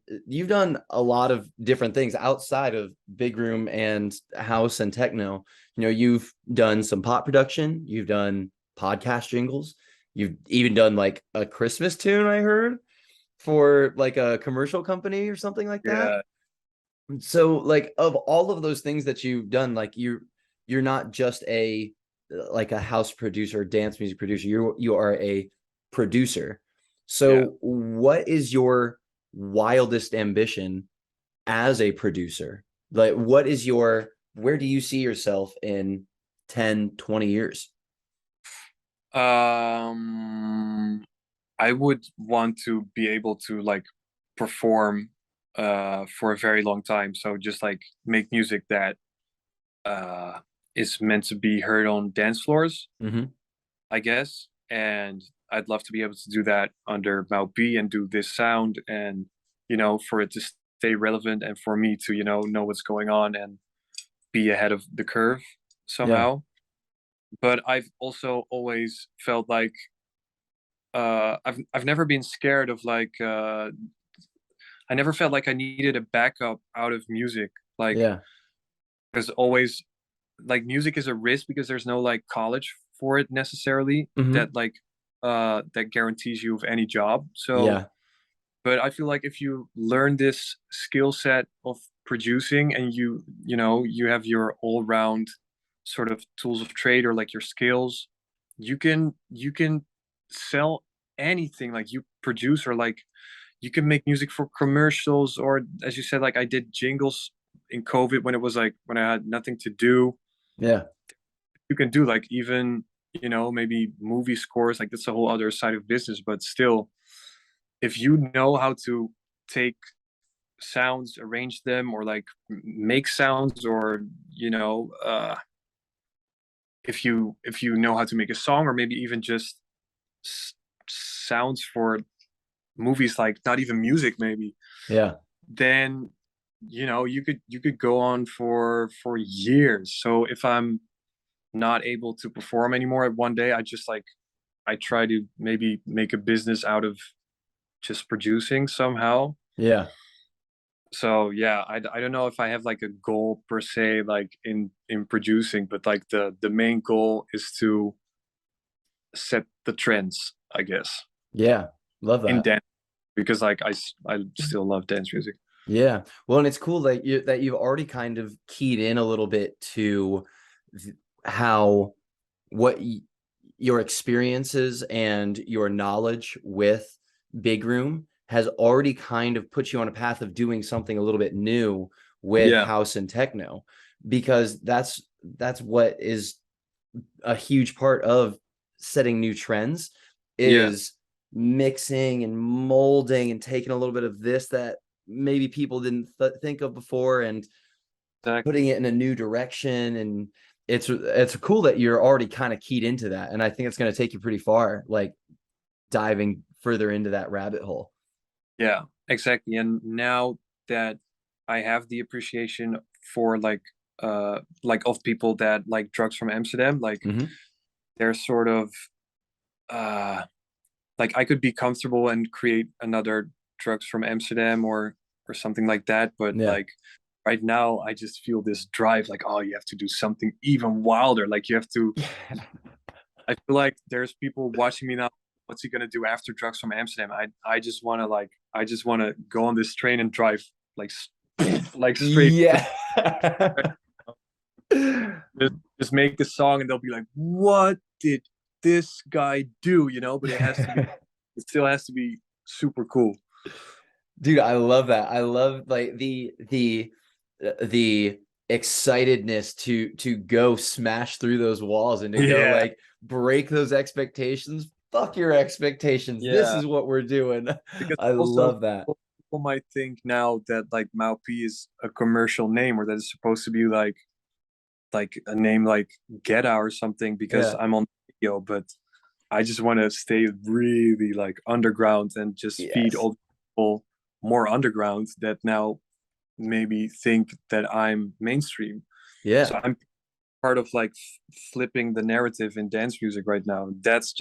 a lot of different things outside of big room and house and techno. You've done some pop production, you've done podcast jingles, you've even done like a Christmas tune, I heard, for like a commercial company or something like that. yeah, So like of all of those things that you've done, like you're not just a like a house producer, dance music producer. You are a producer. yeah. So what is your wildest ambition as a producer? Like where do you see yourself in 10, 20 years? um I would want to be able to like perform for a very long time. So just like make music that uh is meant to be heard on dance floors, Mm-hmm. I guess. And I'd love to be able to do that under Mau B and do this sound, and for it to stay relevant, and for me to know what's going on and be ahead of the curve Yeah. somehow. But I've also always felt like I've never been scared of like I never felt like I needed a backup out of music, like, Yeah. because always like music is a risk, because there's no like college for it necessarily, Mm-hmm. that like that guarantees you of any job. So Yeah. but I feel like if you learn this skill set of producing, and you have your all round sort of tools of trade, or like your skills, you can sell anything. Like you produce, or like you can make music for commercials, or as you said, like I did jingles. in COVID, when it was like when I had nothing to do, Yeah. you can do like even, maybe movie scores, like that's a whole other side of business, but still, if you know how to take sounds, arrange them, or like make sounds, or if you know how to make a song, or maybe even just s- sounds for movies, like not even music maybe, Yeah. then you could go on for years. So if I'm not able to perform anymore one day, I just like I try to maybe make a business out of just producing somehow. Yeah. So yeah, I don't know if I have like a goal per se, like in producing, but like the main goal is to set the trends, I guess, Yeah. Love in that. dance, because like I still love dance music. Yeah. Well, and it's cool that you've already kind of keyed in a little bit to how what your experiences and your knowledge with Big Room has already kind of put you on a path of doing something a little bit new with Yeah, house and techno, because that's what is a huge part of setting new trends, yeah, is mixing and molding and taking a little bit of this that maybe people didn't think of before and exactly. putting it in a new direction. And it's cool that you're already kind of keyed into that, and I think it's going to take you pretty far, like diving further into that rabbit hole. Yeah, exactly. And now that I have the appreciation for like of people that like drugs from Amsterdam, like Mm-hmm. they're sort of uh like I could be comfortable and create another drugs from Amsterdam or something like that, but Yeah. like right now I just feel this drive, like, oh, you have to do something even wilder. Like you have to, I feel like there's people watching me now. What's he gonna do after drugs from Amsterdam? I just wanna go on this train and drive like like straight, Yeah. just make a song, and they'll be like, what did this guy do? But it still has to be super cool. Dude, I love that. I love like the excitedness to go smash through those walls and to go Yeah, like break those expectations. Fuck your expectations. This yeah. is what we're doing. Because I also love that. people might think now that like Maupi is a commercial name, or that it's supposed to be like a name like Geta or something, because Yeah. I'm on video, but I just want to stay really like underground and just feed Yes. all the people more underground that now maybe think that I'm mainstream. Yeah. So I'm part of like flipping the narrative in dance music right now. That's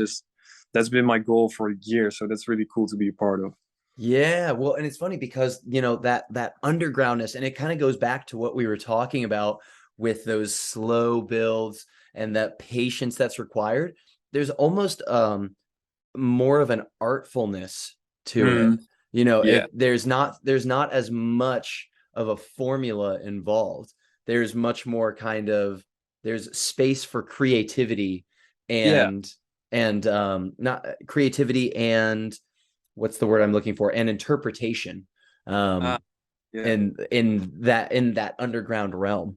been my goal for years. So that's really cool to be a part of. Yeah, well, and it's funny because that undergroundness, and it kind of goes back to what we were talking about with those slow builds and that patience that's required. There's almost more of an artfulness to it. Mm, yeah, There's not as much of a formula involved. There's much more kind of, there's space for creativity yeah, and not creativity and what's the word I'm looking for, and interpretation, uh, um yeah, in that underground realm.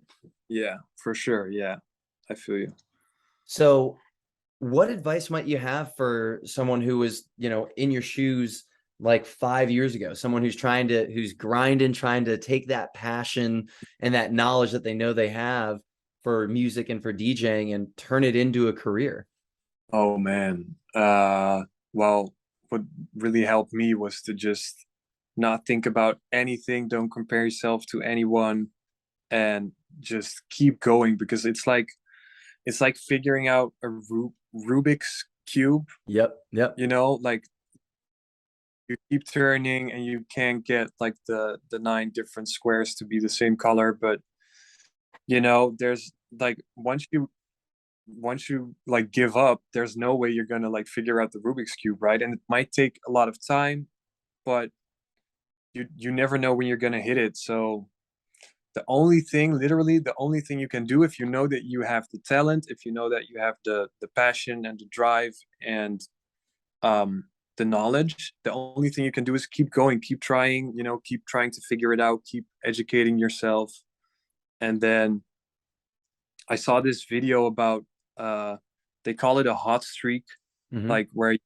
yeah, for sure. Yeah, I feel you. So what advice might you have for someone who was, in your shoes like 5 years ago, someone who's grinding, trying to take that passion and that knowledge that they know they have for music and for DJing and turn it into a career? Oh man. Well, what really helped me was to just not think about anything, don't compare yourself to anyone, and just keep going, because it's like figuring out a Rubik's cube, Yep, yep. like you keep turning and you can't get like the nine different squares to be the same color, but there's like once you like give up, there's no way you're gonna like figure out the Rubik's cube, right? And it might take a lot of time, but you never know when you're gonna hit it. So literally the only thing you can do, if you know that you have the talent, if you know that you have the passion and the drive and the knowledge, the only thing you can do is keep going, keep trying, keep trying to figure it out, keep educating yourself. And then I saw this video about they call it a hot streak, Hmm. like where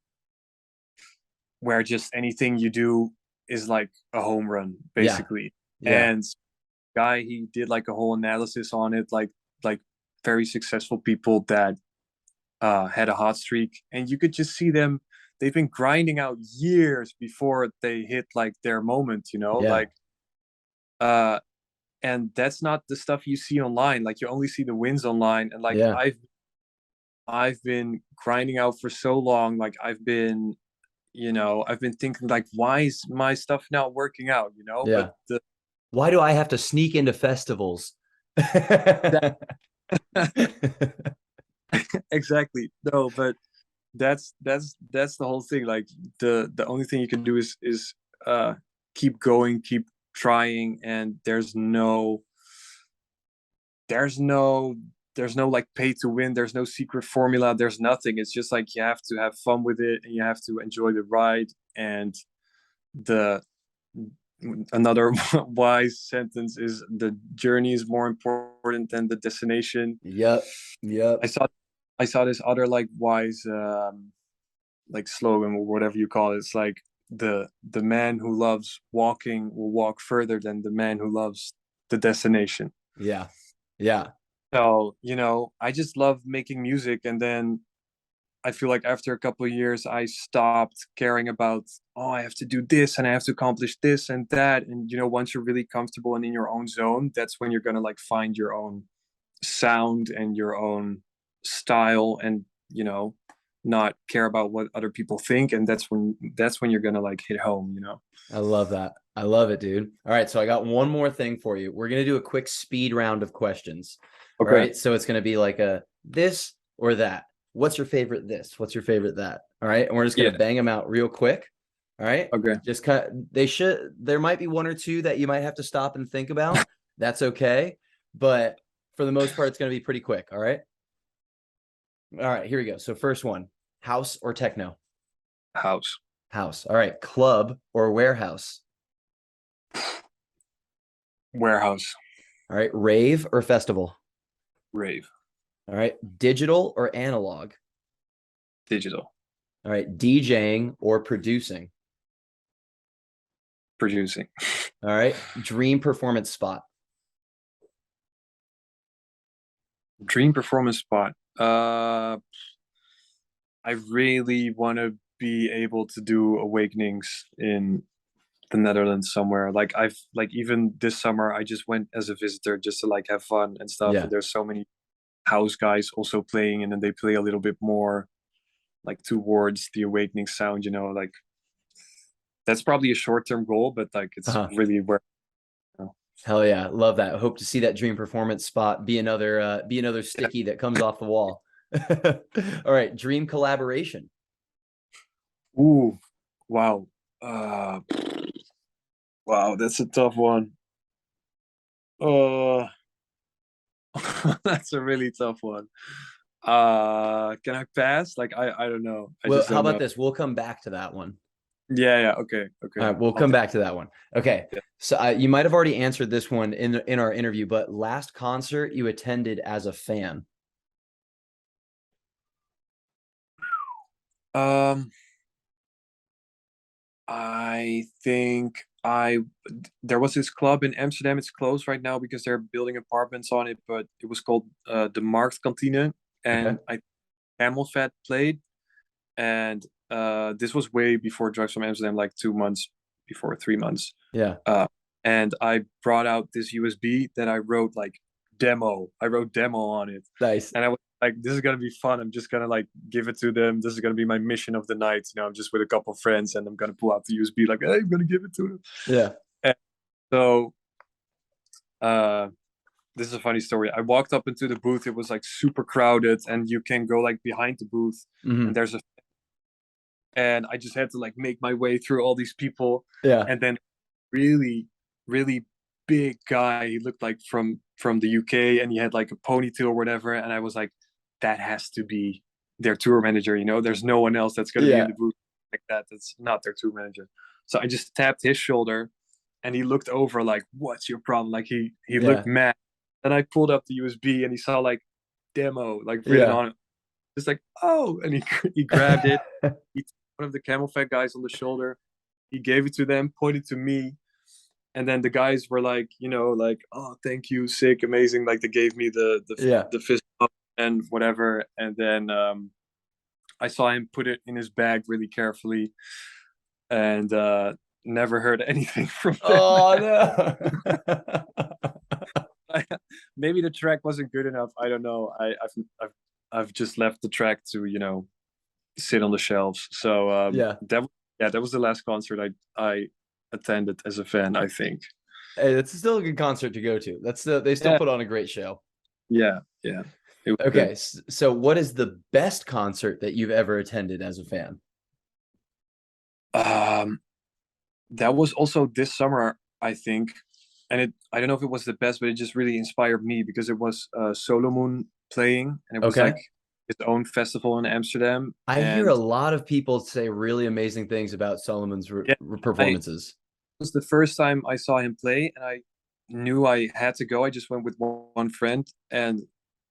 just anything you do is like a home run, Yeah. basically. Yeah. And guy, he did like a whole analysis on it, like very successful people that had a hot streak, and you could just see them. They've been grinding out years before they hit like their moment, Yeah. uh, and that's not the stuff you see online. Like you only see the wins online, and like Yeah. I've been grinding out for so long. Like I've been thinking like, why is my stuff not working out? But Yeah. Why do I have to sneak into festivals? that exactly no, but that's the whole thing. Like the only thing you can do is uh keep going, keep trying, and there's no there's no like pay to win. There's no secret formula. There's nothing. It's just like you have to have fun with it, and you have to enjoy the ride. And the another wise sentence is the journey is more important than the destination. Yep. I Yep. saw I saw this other like wise like slogan or whatever you call it. It's like the man who loves walking will walk further than the man who loves the destination. Yeah. Yeah. So, I just love making music, and then I feel like after a couple of years I stopped caring about, oh, I have to do this and I have to accomplish this and that. And once you're really comfortable and in your own zone, that's when you're gonna like find your own sound and your own style, and not care about what other people think. And that's when you're gonna like hit home. I love that. I love it, dude. All right. So I got one more thing for you. We're going to do a quick speed round of questions. All Okay. right. So it's going to be like a this or that. What's your favorite this? What's your favorite that? All right. And we're just going to Yeah. bang them out real quick. All right. Okay. Just cut. There might be one or two that you might have to stop and think about. That's okay. But for the most part, it's going to be pretty quick. All right. All right. Here we go. So first one, house or techno? House. House. All right. Club or warehouse? Warehouse. All right. Rave or festival? Rave. All right. Digital or analog? Digital. All right. DJing or producing? Producing. All right. Dream performance spot? Dream performance spot. I really want to be able to do awakenings in the Netherlands somewhere. Like I've like even this summer I just went as a visitor just to like have fun and stuff. Yeah. And there's so many house guys also playing, and then they play a little bit more like towards the awakening sound. Like that's probably a short-term goal, but like it's Uh-huh. really where. Hell yeah. Love that. Hope to see that dream performance spot be another Yeah. sticky that comes off the wall. All right. Dream collaboration. Ooh, wow. Uh, wow, that's a tough one. Uh, that's a really tough one. Can I pass? Like I don't know. I Well, just how don't about know. this? We'll come back to that one. Yeah, okay, All okay. right, we'll I'll come take back to that one. Okay. it. So you might have already answered this one in our interview, but last concert you attended as a fan. Um, I think there was this club in Amsterdam. It's closed right now because they're building apartments on it, but it was called the Marktkantine, Okay. and I Camel Fat played, and this was way before Drugs from Amsterdam, like 2 months before, 3 months. Yeah. Uh, and I brought out this USB that I wrote like demo. I wrote demo on it, Nice. and I was like, "This is gonna be fun. I'm just gonna like give it to them. This is gonna be my mission of the night. I'm just with a couple of friends, and I'm gonna pull out the USB, like, hey, I'm gonna give it to them." Yeah. And so, uh, this is a funny story. I walked up into the booth. It was like super crowded, and you can go like behind the booth, and Hmm. and I just had to like make my way through all these people, Yeah. and then really, really big guy. He looked like from the UK, and he had like a ponytail or whatever. And I was like, that has to be their tour manager. There's no one else that's gonna be in Yeah. the booth like that. That's not their tour manager. So I just tapped his shoulder, and he looked over like, "What's your problem?" Like he looked Yeah. mad. And I pulled up the USB and he saw like demo like written Yeah. on it. It's like, oh, and he grabbed it. He took one of the camel fat guys on the shoulder. He gave it to them, pointed to me, and then the guys were like, like, oh, thank you, sick, amazing. Like they gave me Yeah. the fist up and whatever. And then I saw him put it in his bag really carefully, and never heard anything from them. Oh no. Maybe the track wasn't good enough. I don't know. I've just left the track to sit on the shelves. So Yeah. that was the last concert I attended as a fan, I think. Hey, it's still a good concert to go to. They still Yeah. put on a great show. Yeah. It was Okay, good. so what is the best concert that you've ever attended as a fan? That was also this summer, I think. And I don't know if it was the best, but it just really inspired me because it was Solomon playing, and it was Okay. like his own festival in Amsterdam. I hear a And lot of people say really amazing things about Solomon's yeah, it performances. was the first time I saw him play, and I knew I had to go. I just went with one friend, and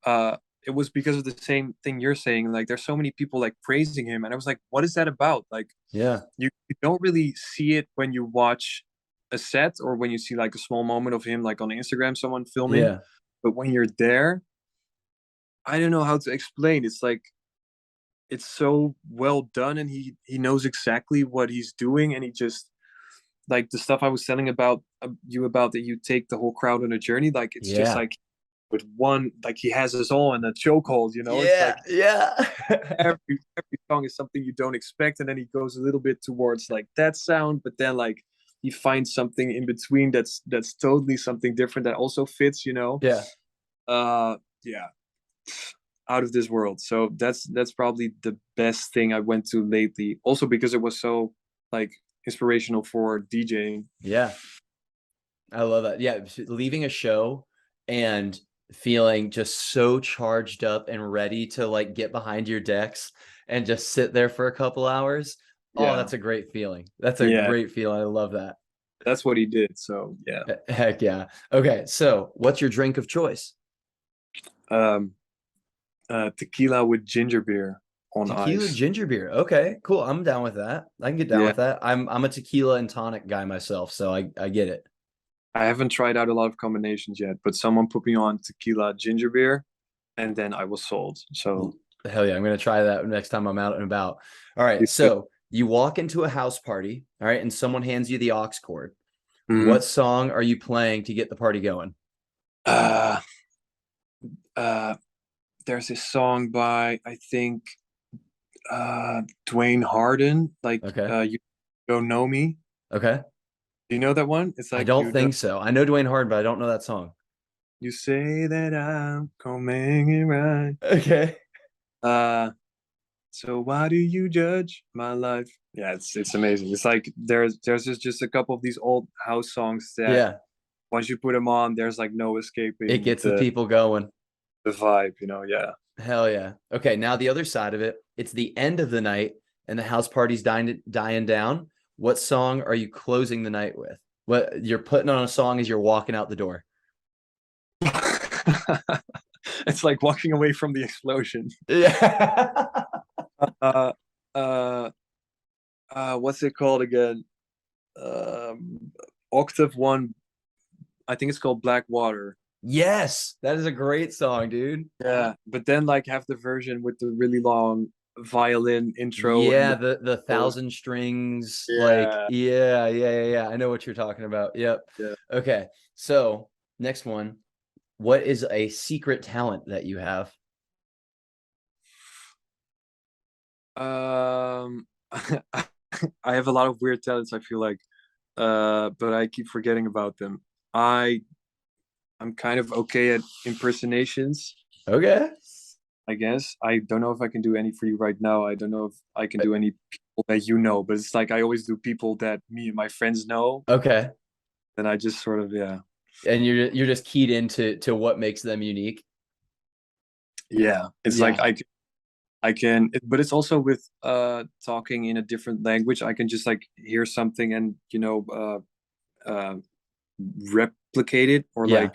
uh, it was because of the same thing you're saying. Like, there's so many people like praising him, and I was like, what is that about? Like, Yeah. you don't really see it when you watch a set or when you see like a small moment of him, like on Instagram, someone filming. Yeah. But when you're there, I don't know how to explain. It's like it's so well done, and he knows exactly what he's doing, and he just like the stuff I was telling about you about that you take the whole crowd on a journey. Like it's just Yeah. like with one, like he has us all in a chokehold. It's Yeah. like Yeah. every song is something you don't expect, and then he goes a little bit towards like that sound, but then like he finds something in between that's totally something different that also fits. Yeah. Yeah, out of this world. So that's probably the best thing I went to lately. Also because it was so like inspirational for DJing. Yeah. I love that. Yeah, leaving a show and feeling just so charged up and ready to like get behind your decks and just sit there for a couple hours. Oh, Yeah, that's a great feeling. That's a yeah, great feeling. I love that. that's what he did. So yeah, Heck yeah. Okay, so what's your drink of choice? um, tequila with ginger beer on Tequila ice. ginger beer. Okay, cool. I'm down with that. I can get down Yeah, with that. I'm a tequila and tonic guy myself, so I get it. I haven't tried out a lot of combinations yet, but someone put me on tequila ginger beer, and then I was sold. So Hell yeah, I'm gonna try that next time I'm out and about. All right, so you walk into a house party, all right, and someone hands you the aux cord. Mhm. What song are you playing to get the party going? uh, uh, there's this song by I think Dwayne Harden, like Okay. you don't know me. Okay. Do you know that one? It's I like don't think so. I know Dwayne Harden, but I don't know that song. you say that I'm coming it right. Okay. Uh, so why do you judge my life? Yeah, it's amazing. It's like there's just a couple of these old house songs that Yeah, once you put them on, there's like no it escaping gets the people going. the vibe. Yeah. Hell yeah. Okay, now the other side of it, it's the end of the night and the house party's dying down. What song are you closing the night with? What you're putting on a song as you're walking out the door? It's like walking away from the explosion. Yeah. Uh, uh, what's it called again? Octave one. I think it's called Black Water. Yes, that is a great song, dude. Yeah, but then like have the version with the really long violin intro and Yeah, the thousand strings, like yeah, yeah. I know what you're talking about. Yep. yeah. Okay. So, next one. What is a secret talent that you have? Um, I have a lot of weird talents. I feel like, but I keep forgetting about them. I'm kind of okay at impersonations. Okay. I guess I don't know if I can do any for you right now. I don't know if I can do any people that you know, but it's like I always do people that me and my friends know, Okay. and I just sort of And you're just keyed into what makes them unique. yeah. It's Yeah. like but it's also with talking in a different language. I can just like hear something and uh replicate it or Yeah. like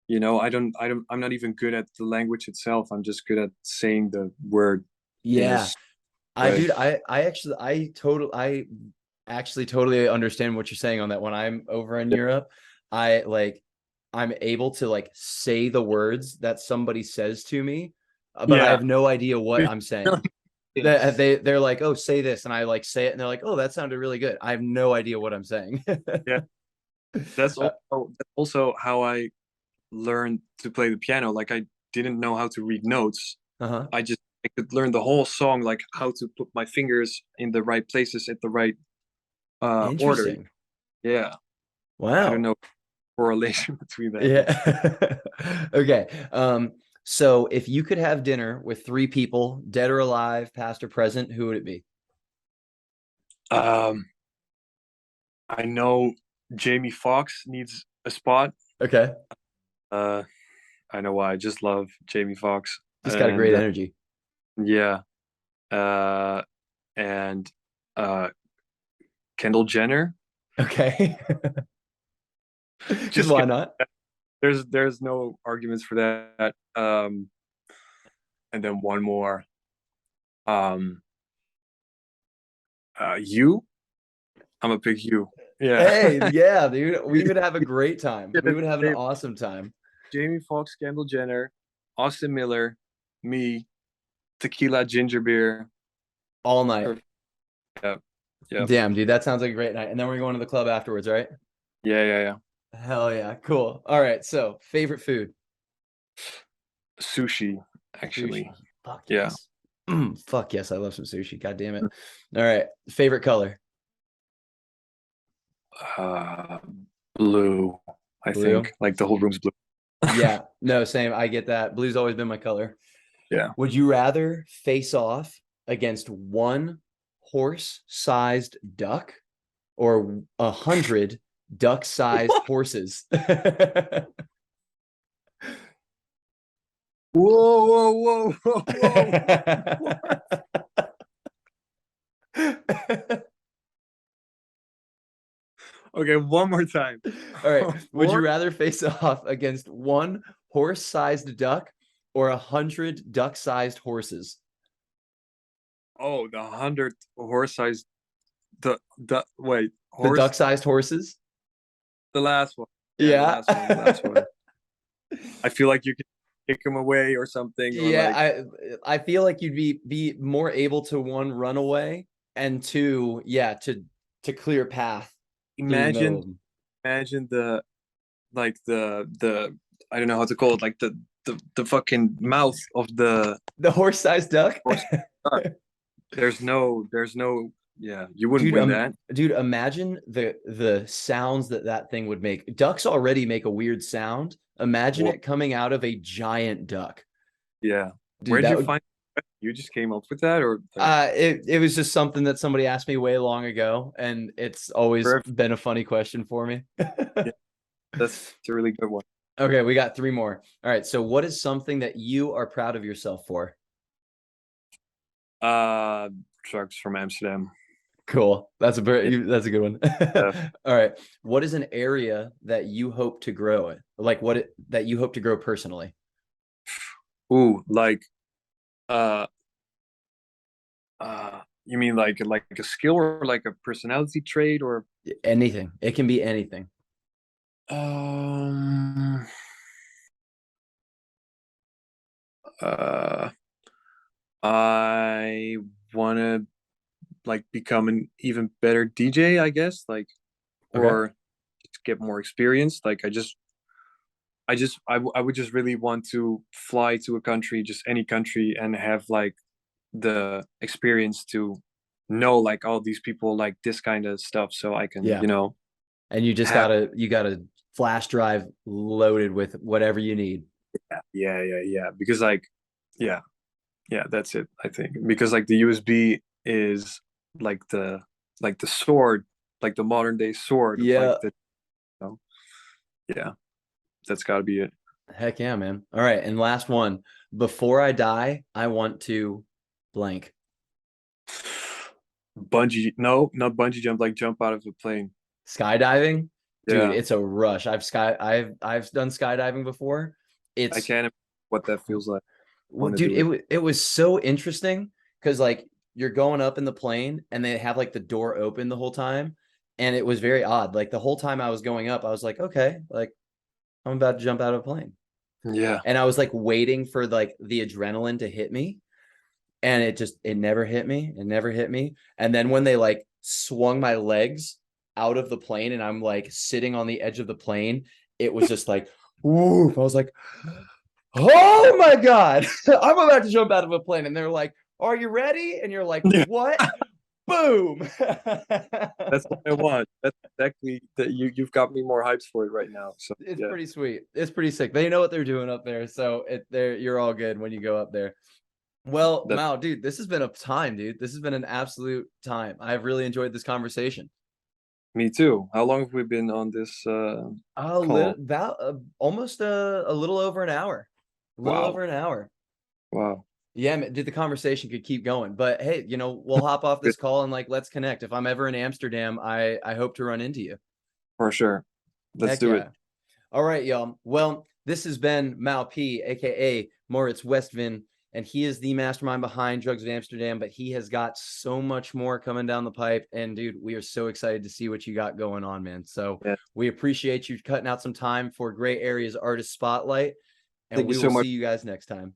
You know, I'm not even good at the language itself. I'm just good at saying the word in a Yeah. way. Dude, I actually totally understand what you're saying on that. When I'm over in Europe, I like, I'm able to like say the words that somebody says to me, but I Yeah. have no idea what I'm saying. They're like, oh, say this, and I like say it, and they're like, oh, that sounded really good. I have no idea what I'm saying. Yeah. That's Uh, also how I learned to play the piano. Like I didn't know how to read notes. uh-huh. I could learn the whole song, like how to put my fingers in the right places at the right order. Interesting. Yeah. I don't Wow. know correlation between that, but Yeah. Okay. So if you could have dinner with three people, dead or alive, past or present, who would it be? um, I know Jamie Foxx needs a spot. Okay. Uh, I know why. I just love Jamie Foxx, Just got a great and energy. yeah, uh, and uh, Kendall Jenner. Okay. Because Just why not? there's no arguments for that. And then one more. Um, you. I'm gonna pick you. Yeah. Hey, yeah, dude. We would have a great time. Yeah, We would have an Jamie, awesome time. Jamie Foxx, Kendall Jenner, Austin Miller, me, tequila, ginger beer. All night. Perfect. Yeah. Yeah. Damn, dude, that sounds like a great night. And then we're going to the club afterwards, right? Yeah. Yeah. Yeah. Hell yeah. Cool. All right. So, favorite food? Sushi, Sushi. actually. Fuck Yeah. yes. Fuck yes. I love some sushi. God damn it. All right. Favorite color? Uh, blue. I Blue. think like the whole room's blue. Yeah. No, same. I get that. Blue's always been my color. Yeah. Would you rather face off against one horse-sized duck or 100 duck-sized horses? Whoa, whoa, whoa, whoa, whoa. Okay, one more time. All right. Would you Four. rather face off against one horse-sized duck or 100 duck-sized horses? Oh, the 100 horse-sized. The wait, The horse. duck-sized horses? The last one. Yeah, the Yeah. last one. The last one. I feel like you can kick him away or something, or Yeah, like I feel like you'd be more able to, one, run away, and two, yeah, to clear a path through the middle imagine of them. imagine the like the I don't know how to call it, like the fucking mouth of the The horse-sized duck? horse. There's no yeah, you wouldn't Dude, win that. dude, imagine the sounds that thing would make. Ducks already make a weird sound. Imagine Wha- it coming out of a giant duck. yeah. Dude, Where'd that you would, find you just came up with that, or like it was just something that somebody asked me way long ago, and it's always perfect? been a funny question for me. Yeah, that's a really good one. Okay, we got three more. All right, so what is something that you are proud of yourself for? Uh, Trucks from Amsterdam. Cool. Yeah. That's a good one. Uh, All right. What is an area that you hope to grow it? Like that you hope to grow personally? ooh, like uh you mean like a skill or like a personality trait or Anything. It can be anything. um uh I want to like become an even better DJ, I guess, like Okay. or just get more experience. Like I would just really want to fly to a country, just any country, and have like the experience to know like all these people like this kind of stuff, so I can, Yeah. And have you gotta flash drive loaded with whatever you need. yeah, because like yeah, yeah, that's it, I think, because like the USB is like the sword, like the modern day sword of like Yeah. the you know, yeah, that's got to be it. Heck yeah, man. All right. And last one. Before I die, I want to blank. Bungee, no, not bungee jump, like jump out of a plane. Skydiving? Dude, Yeah, it's a rush. I've done skydiving before. I It's can't imagine what that feels like. I well, want to dude, do it. it was so interesting because like you're going up in the plane and they have like the door open the whole time. And it was very odd. Like the whole time I was going up, I was like, okay, like I'm about to jump out of a plane. Yeah. And I was like waiting for like the adrenaline to hit me. And it never hit me. It never hit me. And then when they like swung my legs out of the plane and I'm like sitting on the edge of the plane, it was just like, woof. I was like, oh my God, I'm about to jump out of a plane. And they're like, are you ready? And you're like, Yeah. what? Boom. That's what I want. That's exactly that. You've got me more hyped for it right now. So It's yeah, pretty sweet. It's pretty sick. They know what they're doing up there. So you're all good when you go up there. Well, that Mao, dude, this has been a time, dude. This has been an absolute time. I've really enjoyed this conversation. me too. How long have we been on this call? About almost a little over an hour. A little over Wow. an hour. Wow. Yeah, man, dude, the conversation could keep going. But hey, we'll hop off Good. this call and like let's connect. If I'm ever in Amsterdam, I hope to run into you. For sure. Let's Heck do it. yeah. All right, y'all. Well, this has been Mal P, aka Maurice Westvin, and he is the mastermind behind Drugs of Amsterdam, but he has got so much more coming down the pipe. And dude, we are so excited to see what you got going on, man. So Yeah. we appreciate you cutting out some time for Gray Areas Artist Spotlight, and Thank you we so will much. see you guys next time.